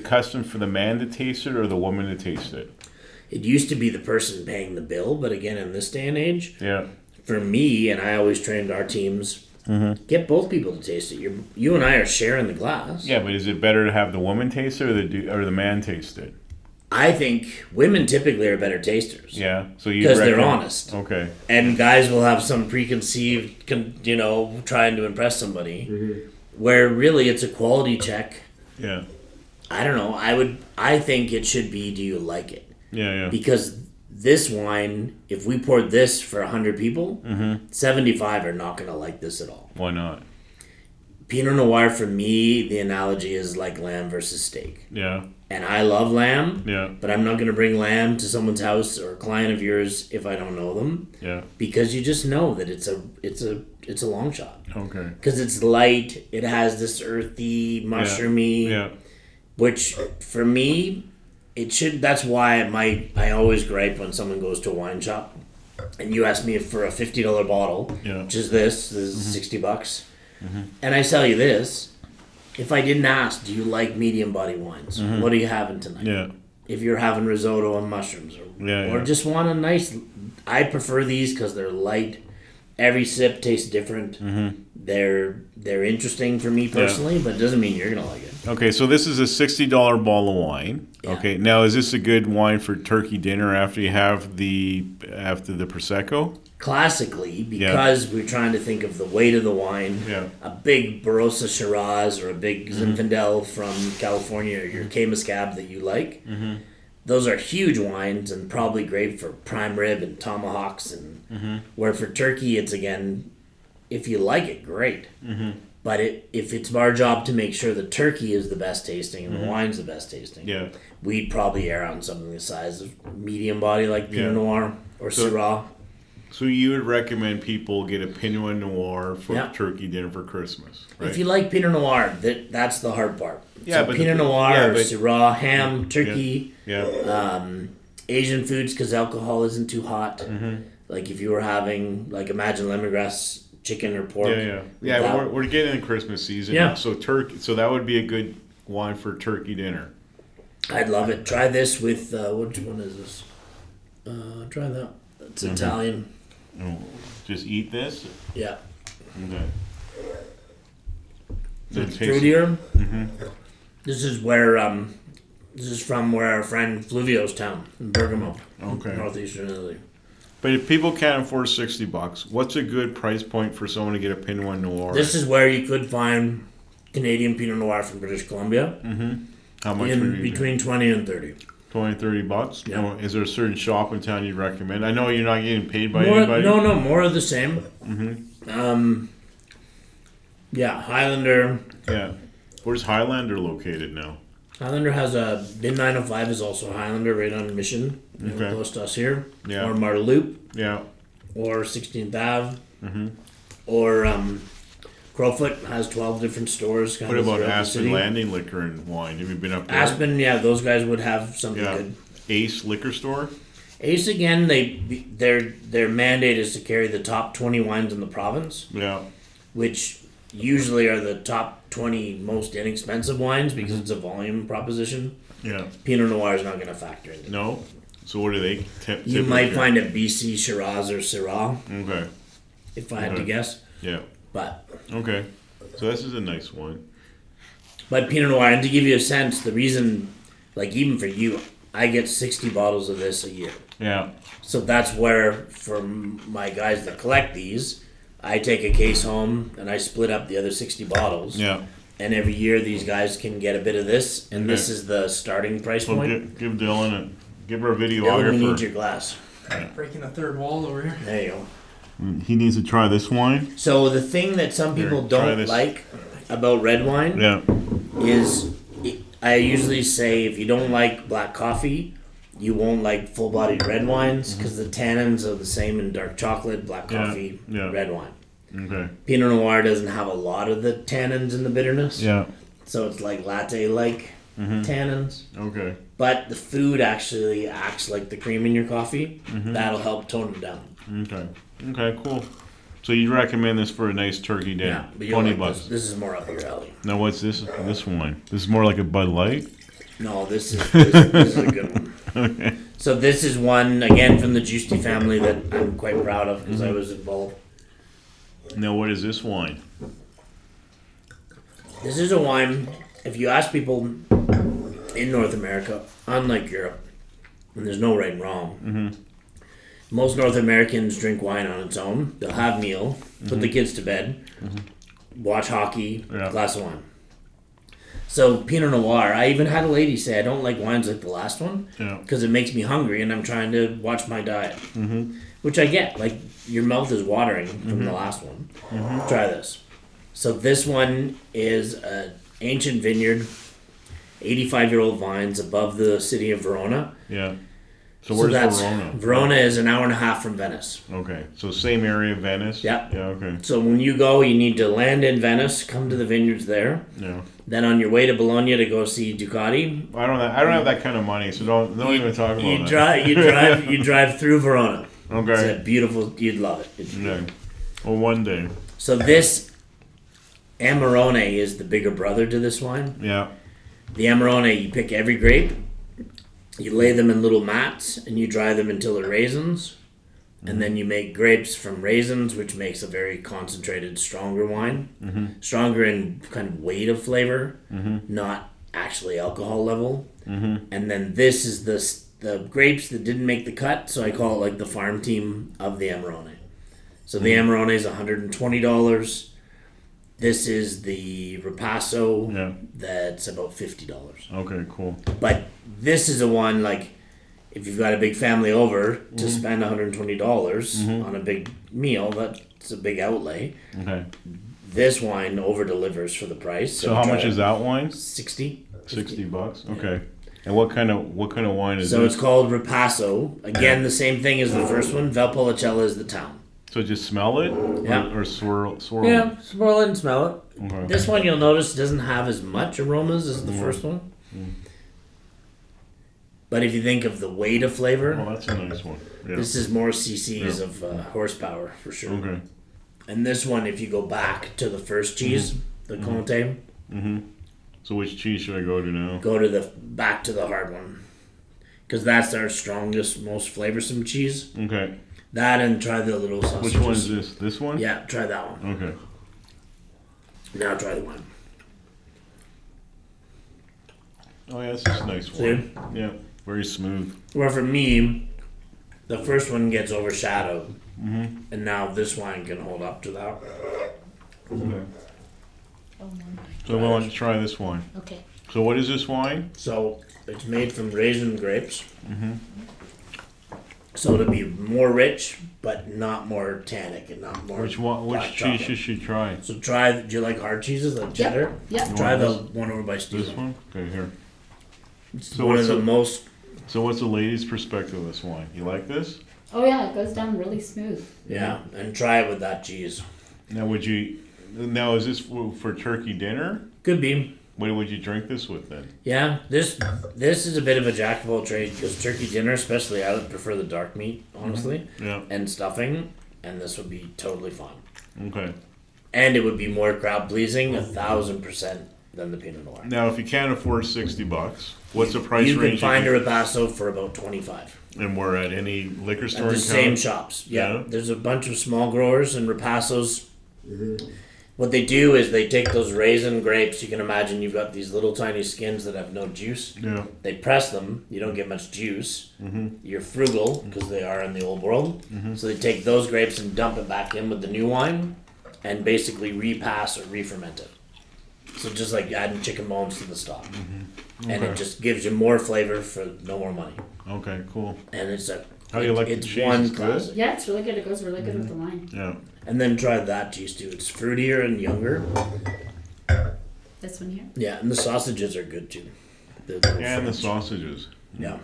custom for the man to taste it or the woman to taste it? It used to be the person paying the bill, but again, in this day and age, Yeah. for me, and I always trained our teams, get both people to taste it. You and I are sharing the glass. Yeah, but is it better to have the woman taste it or the man taste it? I think women typically are better tasters. Yeah. So you Because they're honest. Okay. And guys will have some preconceived, trying to impress somebody, where really it's a quality check. Yeah. I don't know. I think it should be, do you like it? Yeah. Yeah. Because this wine, if we poured this for 100 people, 75 are not going to like this at all. Why not? Pinot Noir, for me, the analogy is like lamb versus steak. Yeah. And I love lamb, Yeah. but I'm not going to bring lamb to someone's house or a client of yours if I don't know them, Yeah. because you just know that it's a long shot. Okay. Because it's light, it has this earthy, mushroomy, Yeah. which for me, it should. That's why I always gripe when someone goes to a wine shop, and you ask me for a $50 bottle, Yeah. which is this is $60, and I sell you this. If I didn't ask, do you like medium body wines? What are you having tonight? Yeah. If you're having risotto and mushrooms, or Yeah. just want a nice, I prefer these because they're light. Every sip tastes different. They're interesting for me personally, but it doesn't mean you're gonna like it. Okay, so this is a $60 bottle of wine. Yeah. Okay, now is this a good wine for turkey dinner after you have the prosecco? Classically, because we're trying to think of the weight of the wine, Yeah. a big Barossa Shiraz or a big Zinfandel from California or your Cay Muscab that you like, those are huge wines and probably great for prime rib and tomahawks. And where for turkey, it's again, if you like it, great. But if it's our job to make sure the turkey is the best tasting and the wine's the best tasting, Yeah. we'd probably err on something the size of medium body like Pinot Yeah. Noir or Syrah. So you would recommend people get a Pinot Noir for Yeah. turkey dinner for Christmas, right? If you like Pinot Noir, that's the hard part. Yeah, so but Pinot the- Noir, yeah, or but- Syrah, ham, turkey, Yeah. Asian foods because alcohol isn't too hot. Mm-hmm. Like if you were having, like imagine lemongrass chicken or pork. Yeah. That- We're getting in Christmas season. Yeah. So so that would be a good wine for turkey dinner. I'd love it. Try this with, which one is this? Try that. It's Mm-hmm. Italian. Oh, just eat this. Yeah. Okay. It's It tastes- fruitier. This is where, this is from where our friend Fluvio's town in Bergamo, Okay. northeastern Italy. But if people can't afford $60, what's a good price point for someone to get a Pinot Noir? This is where you could find Canadian Pinot Noir from British Columbia How much would in you between 20 and 30. $20-$30? Yeah. No, is there a certain shop in town you'd recommend? I know you're not getting paid by More, anybody. no, more of the same. Yeah, Highlander. Yeah. Where's Highlander located now? Highlander has a Bin 905 is also Highlander right on Mission, Okay. close to us here. Yeah. Or Marloop, Yeah. or 16th Ave, or Crowfoot has 12 different stores. Kind What of about throughout the Aspen city. Landing Liquor and Wine? Have you been up there? Aspen, yeah, those guys would have something Yeah. good. Ace Liquor Store? Ace again, their mandate is to carry the top 20 wines in the province, Yeah. which usually are the top 20 most inexpensive wines because it's a volume proposition. Yeah. Pinot Noir is not going to factor in. No? So what do they You might find a BC Shiraz or Syrah, Okay. if I had to Okay. guess. Yeah. But Okay. So this is a nice one. Pinot Noir, and to give you a sense, the reason, like even for you, I get 60 bottles of this a year. Yeah. So that's where, for my guys that collect these, I take a case home and I split up the other 60 bottles. Yeah. And every year these guys can get a bit of this, and this Okay. is the starting price So point. give Dylan give her a Dylan, we need videographer. your glass. Breaking the third wall over here. There you go. He needs to try this wine. So the thing that some people Here, try don't this. like about red wine Yeah. is, I usually say if you don't like black coffee, you won't like full-bodied red wines because the tannins are the same in dark chocolate, black Yeah, coffee, yeah. red wine. Okay. Pinot Noir doesn't have a lot of the tannins in the bitterness, Yeah. so it's like latte-like tannins. Okay. But the food actually acts like the cream in your coffee. Mm-hmm. That'll help tone it down. Okay. Okay. Cool. So you'd recommend this for a nice turkey dinner? But you'll like $20. this is more up your alley. Now what's this? This wine. This is more like a Bud Light. No, this is a good one. Okay. So this is one again from the Giusti family that I'm quite proud of because I was involved. Now what is this wine? This is a wine. If you ask people in North America, unlike Europe, and there's no right and wrong, most North Americans drink wine on its own. They'll have meal, put the kids to bed, watch hockey, Yeah. glass of wine. So Pinot Noir, I even had a lady say I don't like wines like the last one Yeah. because it makes me hungry and I'm trying to watch my diet, which I get. Like your mouth is watering from the last one. Try this. So this one is an ancient vineyard, 85-year-old vines above the city of Verona. Yeah. So where's Verona? Verona is an hour and a half from Venice. Okay. So same area of Venice? Yeah. Yeah, okay. So when you go, you need to land in Venice, come to the vineyards there. Yeah. Then on your way to Bologna to go see Ducati, I don't have that kind of money, so don't even talk about you that. you drive through Verona. Okay. It's a beautiful. You'd love it. It's Yeah. Well, one day. So this Amarone is the bigger brother to this wine. Yeah. The Amarone, you pick every grape, you lay them in little mats, and you dry them until they're raisins. And then you make grapes from raisins, which makes a very concentrated, stronger wine. Stronger in kind of weight of flavor, not actually alcohol level. And then this is the grapes that didn't make the cut, so I call it like the farm team of the Amarone. So the Amarone is $120. This is the Ripasso. Yeah. That's about $50. Okay, cool. But this is a one like if you've got a big family over to spend $120 on a big meal, that's a big outlay. Okay. This wine over delivers for the price. So how much is that wine? 60. $60. Okay. And what kind of wine is So this? it's called Ripasso. Again, the same thing as the first one. Valpolicella is the town. So just smell it? Yeah. Or swirl Yeah, swirl it and smell it. Okay. This one you'll notice doesn't have as much aromas as the first one. But if you think of the weight of flavor, Oh, that's a nice one. Yeah. this is more cc's of horsepower for sure. Okay. And this one, if you go back to the first cheese, the Comté, So which cheese should I go to now? go to the back to the hard one, because that's our strongest, most flavorsome cheese. Okay. That and try the little sausages. Which one is this? This one? Yeah, try that one. Okay. Now try the one. Oh yeah, this is a nice one. Yeah. Very smooth. Where for me, the first one gets overshadowed, and now this wine can hold up to that. Okay. Oh, my. So I want to try this wine. Okay. So what is this wine? So it's made from raisin grapes. So to be more rich, but not more tannic and not more. Which black cheese chocolate. should she try? So try. Do you like hard cheeses like cheddar? Yep. Try the want one over by Steve. This one? Okay, here. It's So one what's of the the- most. So what's the lady's perspective of this wine? You like this? Oh yeah, it goes down really smooth. Yeah, and try it with that cheese. Now is this for turkey dinner? Could be. What would you drink this with then? Yeah, this is a bit of a jack of all trades because turkey dinner, especially, I would prefer the dark meat, honestly, Yeah. and stuffing, and this would be totally fine. Okay. And it would be more crowd pleasing, 1,000% than the Pinot Noir. Now, if you can't afford $60, what's the price You can range? find a Ripasso for about 25 And we're at any liquor store at the in same town? shops. Yeah, Yeah. there's a bunch of small growers and Ripassos. What they do is they take those raisin grapes. You can imagine you've got these little tiny skins that have no juice. Yeah. They press them. You don't get much juice. You're frugal because they are in the old world. So they take those grapes and dump it back in with the new wine, and basically repass or re-ferment it. So just like adding chicken bones to the stock, and it Okay. just gives you more flavor for no more money. Okay, cool. And it's a How do you like the it's cheese? one It's good? classic. Yeah, it's really good. It goes really good with the wine. Yeah. And then try that cheese too. It's fruitier and younger. This one here. Yeah, and the sausages are good too. The little And the French. sausages. Yeah.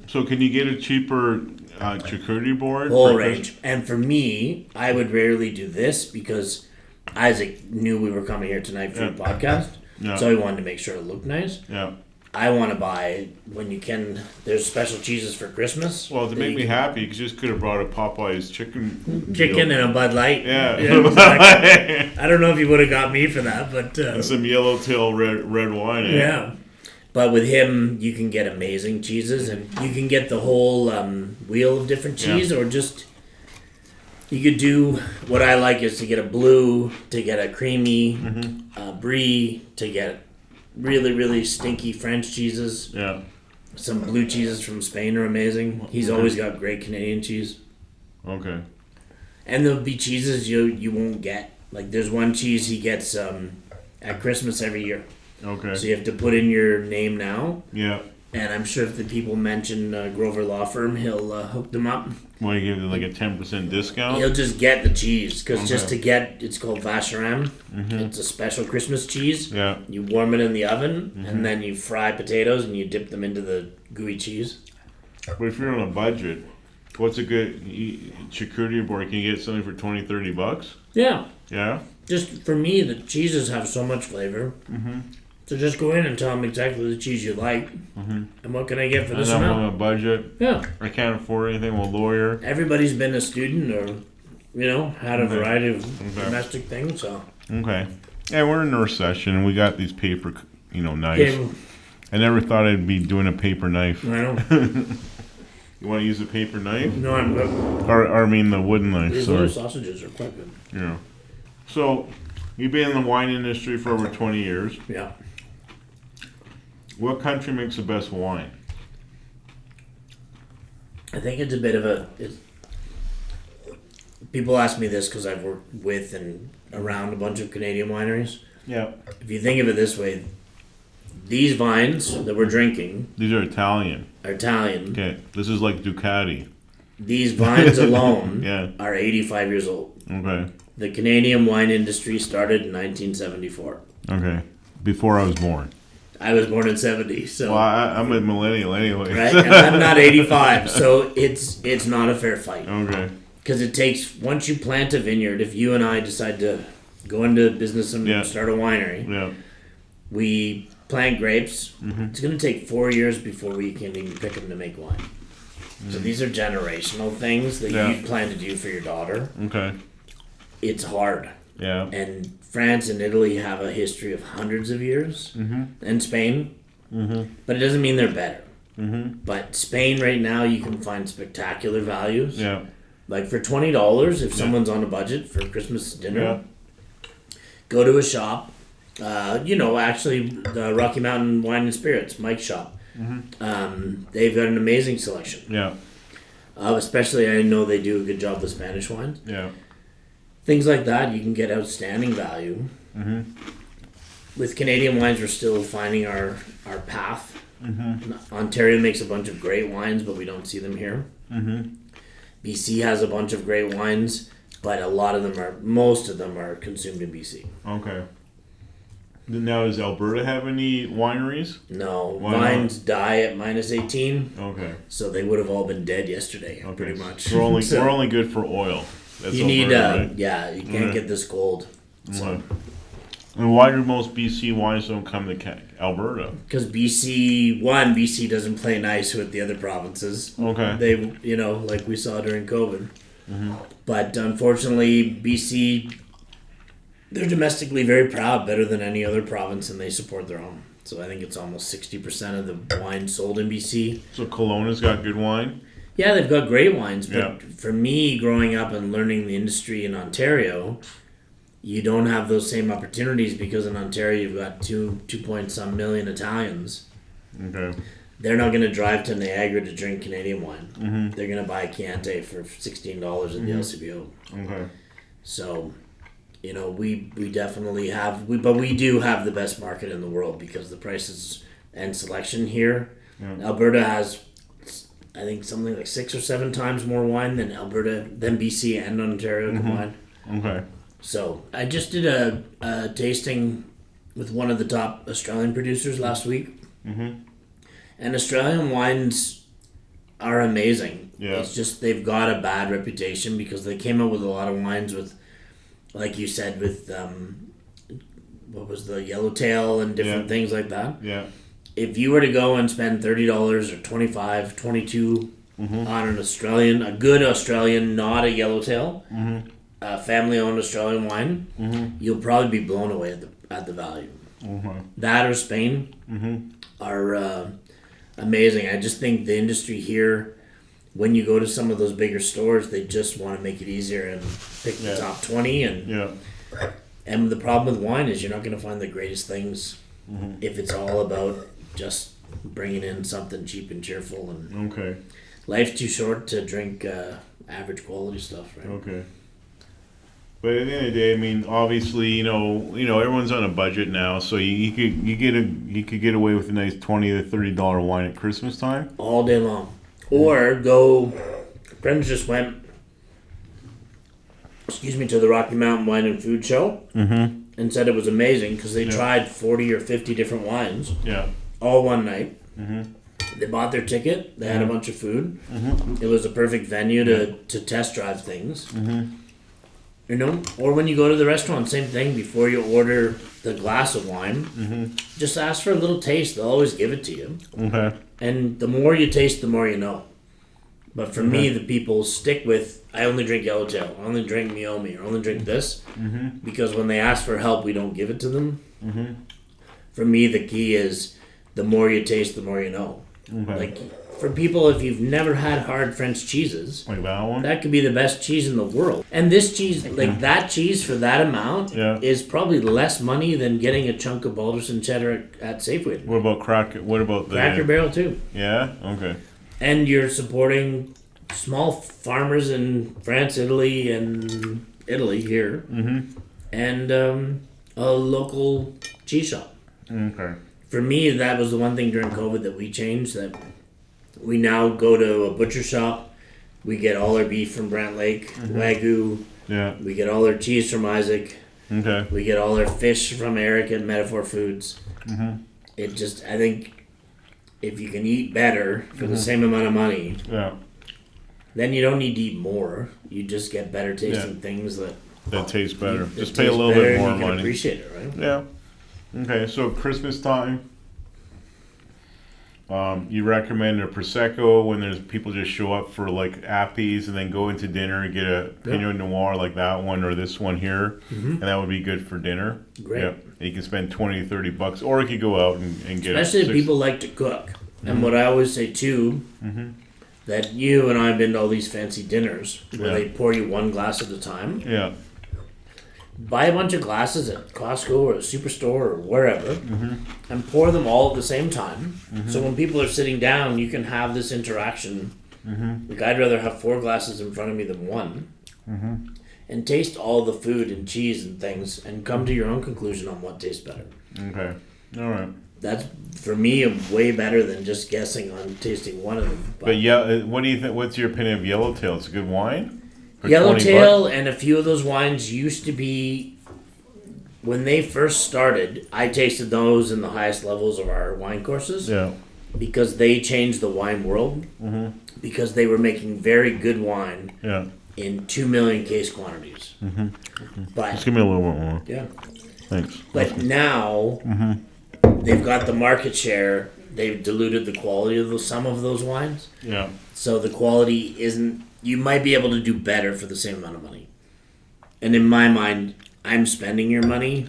So can you get a cheaper charcuterie board? Whole for range. And for me, I would rarely do this because Isaac knew we were coming here tonight for the podcast. Yeah. So he wanted to make sure it looked nice. Yeah. I want to buy, when you can, there's special cheeses for Christmas. Well, to that make you me can- happy, you just could have brought a Popeye's chicken. Chicken deal. and a Bud Light. Yeah. Exactly. I don't know if he would have got me for that, but And some yellowtail red wine. Eh? yeah. But with him, you can get amazing cheeses, and you can get the whole wheel of different cheese, or just you could do what I like is to get a blue, to get a creamy brie, to get really really stinky French cheeses. Yeah. Some blue cheeses from Spain are amazing. He's always got great Canadian cheese, Okay. and there'll be cheeses you won't get. Like there's one cheese he gets at Christmas every year. Okay. So you have to put in your name now, Yeah. and I'm sure if the people mention Grover Law Firm, he'll hook them up. Want to give you like a 10% discount? He'll just get the cheese, because just Okay. to get, it's called Vacherin. It's a special Christmas cheese. Yeah. You warm it in the oven, and then you fry potatoes, and you dip them into the gooey cheese. But if you're on a budget, what's a good charcuterie board? Can you get something for $20-$30? Yeah. Yeah. Just for me, the cheeses have so much flavor. So just go in and tell them exactly the cheese you like, and what can I get for And this I'm amount? on a budget. Yeah. I can't afford anything. I'm a lawyer. Everybody's been a student or, had a variety of Okay. domestic things, so. Okay. Yeah, we're in a recession, and we got these paper, knives. Okay, I never thought I'd be doing a paper knife. I don't. You want to use a paper knife? No, I'm good. Or I mean the wooden knife, These sorry. little sausages are quite good. Yeah. So, you've been in the wine industry for over 20 years. Yeah. What country makes the best wine? I think it's a bit of a. People ask me this because I've worked with and around a bunch of Canadian wineries. Yeah. If you think of it this way, these vines that we're drinking These are Italian. are Italian. Okay. This is like Ducati. These vines alone Yeah. are 85 years old. Okay. The Canadian wine industry started in 1974. Okay. Before I was born. I was born in 70, so Well, I'm a millennial anyway. right, and I'm not 85, so it's not a fair fight. Okay. Because it takes, once you plant a vineyard, if you and I decide to go into business and Yeah. start a winery, Yeah. we plant grapes. Mm-hmm. It's going to take 4 years before we can even pick them to make wine. So these are generational things that Mm. Yeah. you plan to do for your daughter. Okay. It's hard. Yeah. And France and Italy have a history of hundreds of years, and Spain. But it doesn't mean they're better. But Spain right now, you can find spectacular values. Yeah. Like for $20, if someone's on a budget for Christmas dinner, Yeah. go to a shop. Actually, the Rocky Mountain Wine and Spirits, Mike's shop. They've got an amazing selection. Yeah. Especially, I know they do a good job with Spanish wines. Yeah. Things like that, you can get outstanding value. With Canadian wines, we're still finding our path. Ontario makes a bunch of great wines, but we don't see them here. BC has a bunch of great wines, but most of them are consumed in BC. Okay. Now, does Alberta have any wineries? No, Why not? vines die at minus 18, Okay. so they would have all been dead yesterday, Okay. pretty much. We're only So we're only good for oil. That's you need, Alberta, right? you can't get this cold. Okay. And why do most BC wines don't come to Alberta? Because BC doesn't play nice with the other provinces. Okay. They, like we saw during COVID. But unfortunately, BC, they're domestically very proud, better than any other province, and they support their own. So I think it's almost 60% of the wine sold in BC. So Kelowna's got good wine? Yeah, they've got great wines, but Yeah. for me, growing up and learning the industry in Ontario, you don't have those same opportunities because in Ontario you've got 2 million Italians. Okay. They're not going to drive to Niagara to drink Canadian wine. They're going to buy Chianti for $16 at the LCBO. Okay. So, we definitely have, but we do have the best market in the world because the prices and selection here. Yeah. Alberta has, I think, something like 6 or 7 times more wine than BC and Ontario combined. Okay. So I just did a tasting with one of the top Australian producers last week. And Australian wines are amazing. Yeah. It's just they've got a bad reputation because they came out with a lot of wines with, like you said, with what was the yellowtail and different things like that. Yeah. If you were to go and spend $30 or $25, $22 on a good Australian, not a yellowtail, family-owned Australian wine, you'll probably be blown away at the value. That or Spain are amazing. I just think the industry here, when you go to some of those bigger stores, they just want to make it easier and pick the top 20. And the problem with wine is you're not going to find the greatest things if it's all about just bringing in something cheap and cheerful. And Okay. life's too short to drink average quality stuff, right? Okay. But at the end of the day, I mean, obviously, everyone's on a budget now, so you could get away with a nice $20 to $30 wine at Christmas time. All day long. Or go, friends just went, to the Rocky Mountain Wine and Food Show and said it was amazing because they tried 40 or 50 different wines Yeah. all one night. They bought their ticket. They had a bunch of food. It was a perfect venue to test drive things. Or when you go to the restaurant, same thing. Before you order the glass of wine, just ask for a little taste. They'll always give it to you. Okay. And the more you taste, the more you know. But for me, the people stick with, I only drink Yellowtail, I only drink Meiomi, or I only drink this. Because when they ask for help, we don't give it to them. For me, the key is the more you taste, the more you know. Okay. Like, for people, if you've never had hard French cheeses, Like that one? that could be the best cheese in the world. And this cheese, like that cheese for that amount, is probably less money than getting a chunk of Balderson cheddar at Safeway. What about Cracker? What about the Cracker Barrel too. Yeah. Okay. And you're supporting small farmers in France, Italy, and Italy here, and a local cheese shop. Okay. For me, that was the one thing during COVID that we changed, that we now go to a butcher shop We get all our beef from Brant Lake, Wagyu. Yeah. We get all our cheese from Isaac. Okay. We get all our fish from Eric at Metaphor Foods. It just, I think, if you can eat better for the same amount of money, Yeah. then you don't need to eat more. You just get better tasting things that tastes better. that Just pay a taste little better bit and more you can money. appreciate it, right? Yeah. Okay, so Christmas time. You recommend a Prosecco when there's people just show up for like appies and then go into dinner and get a Pinot Noir like that one or this one here, and that would be good for dinner. Great. Yeah, you can spend $20-$30, or you could go out and get. Especially if people like to cook. And what I always say too, that you and I have been to all these fancy dinners where they pour you one glass at a time. Yeah. Buy a bunch of glasses at Costco or a Superstore or wherever and pour them all at the same time. So when people are sitting down, you can have this interaction. Like, I'd rather have 4 glasses in front of me than one. And taste all the food and cheese and things and come to your own conclusion on what tastes better. Okay. All right. That's, for me, way better than just guessing on tasting one of them. But yeah, what do you think? What's your opinion of Yellowtail? It's a good wine. For Yellowtail $20? and a few of those wines used to be, when they first started, I tasted those in the highest levels of our wine courses. Yeah. Because they changed the wine world. Because they were making very good wine Yeah. in 2 million case quantities. But Just give me a little bit more. yeah, Thanks. but now they've got the market share. They've diluted the quality of some of those wines, Yeah. so the quality isn't. You might be able to do better for the same amount of money. And in my mind, I'm spending your money.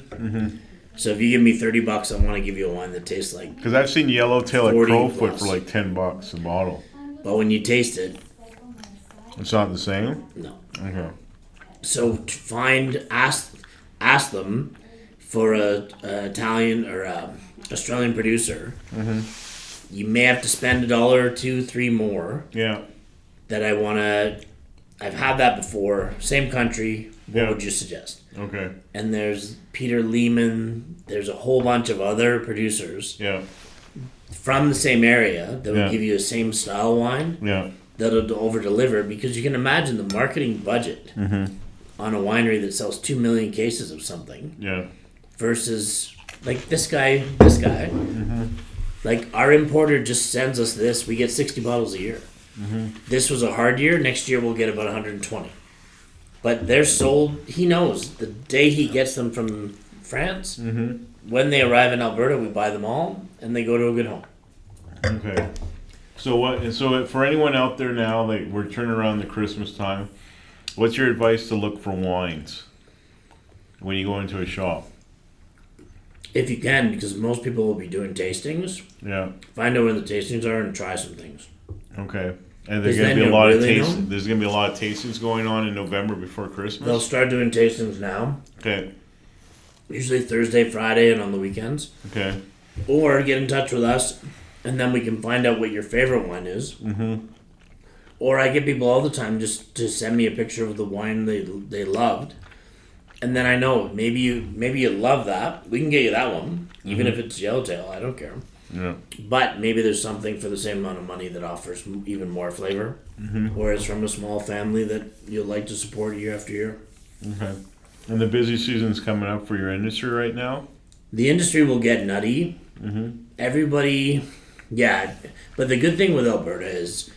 So if you give me $30, I want to give you a wine that tastes like. Because I've seen Yellowtail at 40 Crowfoot plus. for like $10 a bottle. But when you taste it, It's not the same. no. Okay. So to ask them for a Italian or a Australian producer. You may have to spend $1 or $2, $3 more. Yeah. That I want to. I've had that before. Same country. What would you suggest? Okay. And there's Peter Lehman. There's a whole bunch of other producers Yeah. from the same area that would Yeah. give you the same style wine Yeah. that'll over deliver, because you can imagine the marketing budget on a winery that sells 2 million cases of something Yeah. versus like this guy. Like, our importer just sends us this. We get 60 bottles a year. This was a hard year. Next year we'll get about 120. But they're sold. He knows the day he gets them from France. When they arrive in Alberta, we buy them all, and they go to a good home. Okay. So what? So for anyone out there now, like we're turning around the Christmas time, what's your advice to look for wines when you go into a shop? If you can, because most people will be doing tastings. Yeah. Find out where the tastings are and try some things. Okay. And there's Because gonna then be a you'll lot of really taste. know. There's gonna be a lot of tastings going on in November before Christmas. They'll start doing tastings now, Okay. usually Thursday, Friday, and on the weekends. Okay. Or get in touch with us, and then we can find out what your favorite wine is. Or I get people all the time just to send me a picture of the wine they loved, and then I know maybe you love that. We can get you that one, even if it's Yellowtail. I don't care. Yeah. But maybe there's something for the same amount of money that offers even more flavor, or it's from a small family that you'll like to support year after year. Okay. And the busy season's coming up for your industry right now. The industry will get nutty. Everybody, yeah. But the good thing with Alberta is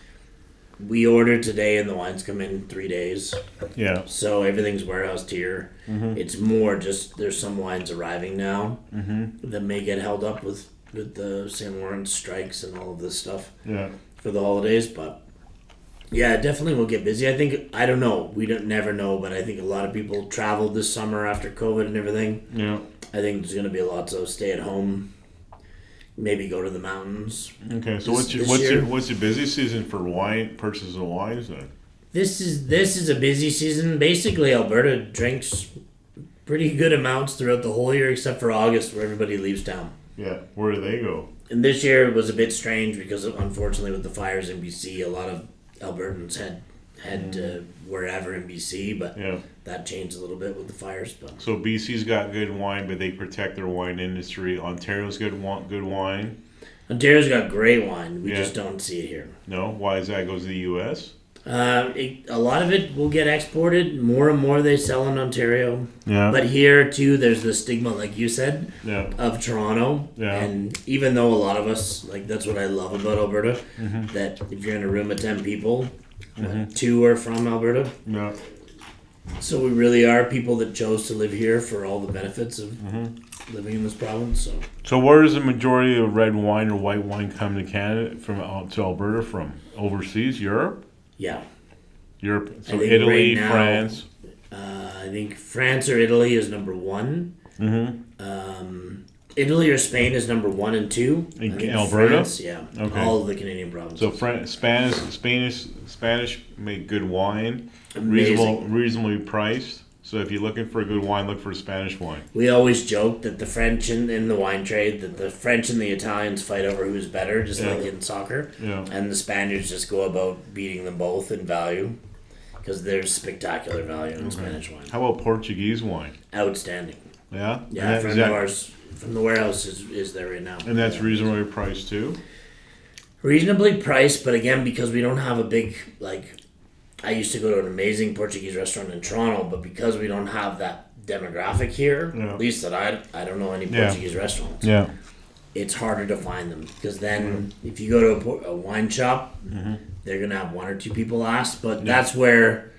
we order today and the wines come in 3 days. Yeah. So everything's warehoused here. It's more just there's some wines arriving now that may get held up with the St. Lawrence strikes and all of this stuff Yeah. for the holidays. But yeah, definitely will get busy. I don't know. We don't never know, but I think a lot of people traveled this summer after COVID and everything. Yeah. I think there's going to be lots of stay at home. Maybe go to the mountains. Okay. So This what's your busy season for wine purchases of wines then? This is a busy season. Basically, Alberta drinks pretty good amounts throughout the whole year, except for August, where everybody leaves town. Yeah. Where do they go? And this year was a bit strange because, unfortunately, with the fires in BC, a lot of Albertans had wherever in BC, but Yeah. that changed a little bit with the fires. But So BC's got good wine, but they protect their wine industry. Ontario's good wine. Ontario's got great wine. We Yeah. just don't see it here. No, why is that? Goes to the U.S. A lot of it will get exported. More and more they sell in Ontario. Yeah. But here, too, there's the stigma, like you said, Yeah. of Toronto. Yeah. And even though a lot of us, like, that's what I love about Alberta, that if you're in a room of 10 people, what, 2 are from Alberta. Yeah. So we really are people that chose to live here for all the benefits of living in this province. So where does the majority of red wine or white wine come to Canada from to Alberta from? Overseas, Europe? Yeah. Europe. So think Italy, right now- France. I think France or Italy is number 1. Italy or Spain is number 1 and 2. I In think Alberta? France, yeah. Okay. All of the Canadian provinces. So Spanish make good wine, Amazing. reasonably priced. So if you're looking for a good wine, look for a Spanish wine. We always joke that the French in the wine trade, that the French and the Italians fight over who's better, just Yeah. like in soccer. Yeah. And the Spaniards just go about beating them both in value, because there's spectacular value in Spanish wine. How about Portuguese wine? Outstanding. Yeah. Yeah, And a friend of ours from the warehouse is there right now. And that's Yeah. reasonably priced too. Reasonably priced, but again, because we don't have a big, like, I used to go to an amazing Portuguese restaurant in Toronto, but because we don't have that demographic here, Yeah. at least that I don't know any Yeah. Portuguese restaurants. Yeah. It's harder to find them because then if you go to a wine shop, they're gonna have 1 or 2 people ask. But that's where,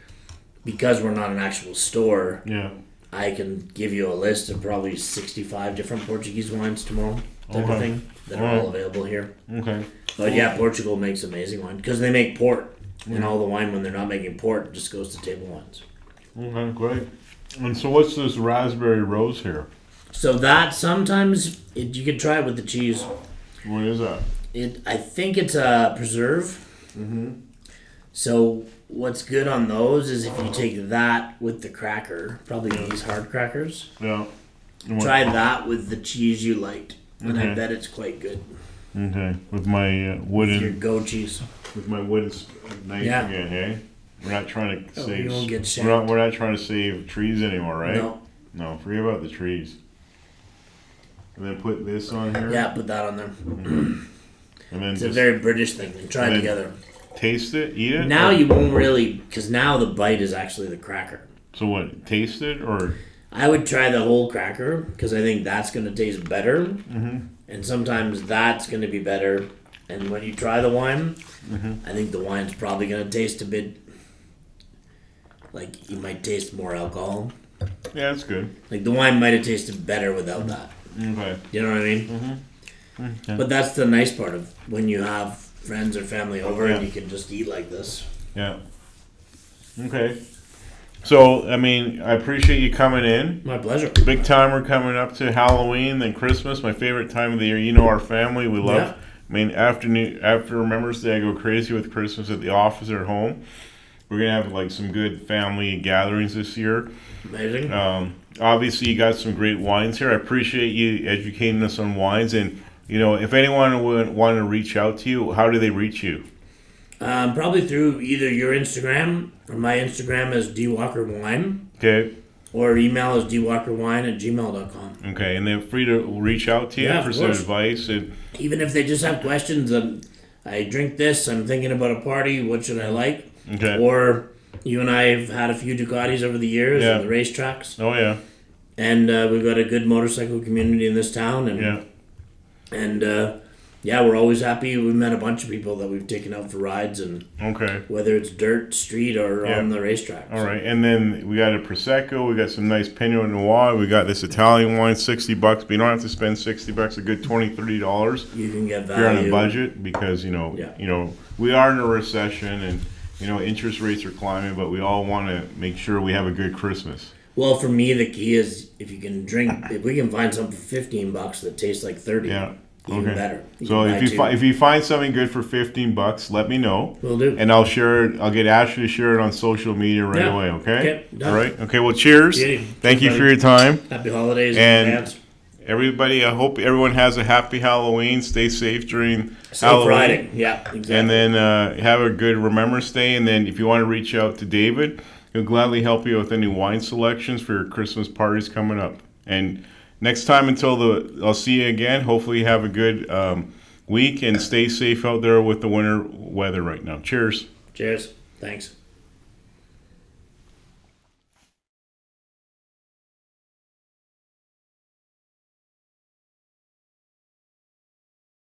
because we're not an actual store, Yeah. I can give you a list of probably 65 different Portuguese wines tomorrow, type Okay. of thing, that are all available here. Okay. But yeah, Portugal makes amazing wine because they make port, and all the wine when they're not making port just goes to table wines. Okay. Great. And so what's this raspberry rose here? So that sometimes you could try it with the cheese. What is that? I think it's a preserve. So what's good on those is if you take that with the cracker, probably these hard crackers. Yeah. And what- Try that with the cheese you liked, and I Okay. bet it's quite good. Okay. With my Your wooden goat cheese. knife Yeah. again, hey? We're not trying to Oh, save. you won't get We're not trying to save trees anymore, right? No. No, forget about the trees. And then put this on here. Yeah, put that on there. And then It's a just very British thing. Try it then- together. taste it, eat it. Now or- you won't really, because now the bite is actually the cracker. So what? Taste it or? I would try the whole cracker because I think that's going to taste better, and sometimes that's going to be better. And when you try the wine, I think the wine's probably going to taste a bit like you might taste more alcohol. Yeah, that's good. Like the wine might have tasted better without that. Okay. You know what I mean? But that's the nice part of when you have friends or family over and Yeah. you can just eat like this. Yeah. Okay. So, I mean, I appreciate you coming in. My pleasure. Big time, we're coming up to Halloween, then Christmas, my favorite time of the year. You know our family, we love. Yeah. I mean, after Remembrance Day, I go crazy with Christmas at the office or at home. We're gonna have like some good family gatherings this year. Amazing. Obviously, you got some great wines here. I appreciate you educating us on wines. And you know, if anyone would want to reach out to you, how do they reach you? Probably through either your Instagram or my Instagram is dwalkerwine, Okay. or email is dwalkerwine@gmail.com. Okay, and they're free to reach out to you Yeah, for of some course. advice. And Even if they just have questions, I drink this, I'm thinking about a party, what should I like? okay. Or you and I have had a few Ducatis over the years Yeah. at the racetracks, Oh yeah, and we've got a good motorcycle community in this town, and yeah. yeah, we're always happy. We've met a bunch of people that we've taken out for rides, and Okay. whether it's dirt, street, or Yeah. on the racetrack. All right, and then we got a prosecco. We got some nice Pinot Noir. We got this Italian wine, $60, but you don't have to spend $60. A good $20-$30 You can get if you're on value. a budget, because Yeah. we are in a recession and interest rates are climbing, but we all want to make sure we have a good Christmas. Well, for me, the key is if you can drink, if we can find something for $15 that tastes like 30, Yeah. even Okay. better. You So can if buy you two. if you find something good for $15, let me know. Will do. And I'll share it. I'll get Ashley to share it on social media right Yeah. away. Okay. Okay, done. All right. Okay. Well, cheers. Beauty. Thank you Bye. for your time, Happy holidays And- in advance. everybody. I hope everyone has a happy Halloween. Stay safe during Safe Halloween. riding. Yeah, exactly. And then have a good Remembrance Day. And then if you want to reach out to David, he'll gladly help you with any wine selections for your Christmas parties coming up. And next time I'll see you again. Hopefully you have a good week and stay safe out there with the winter weather right now. Cheers. Cheers. Thanks.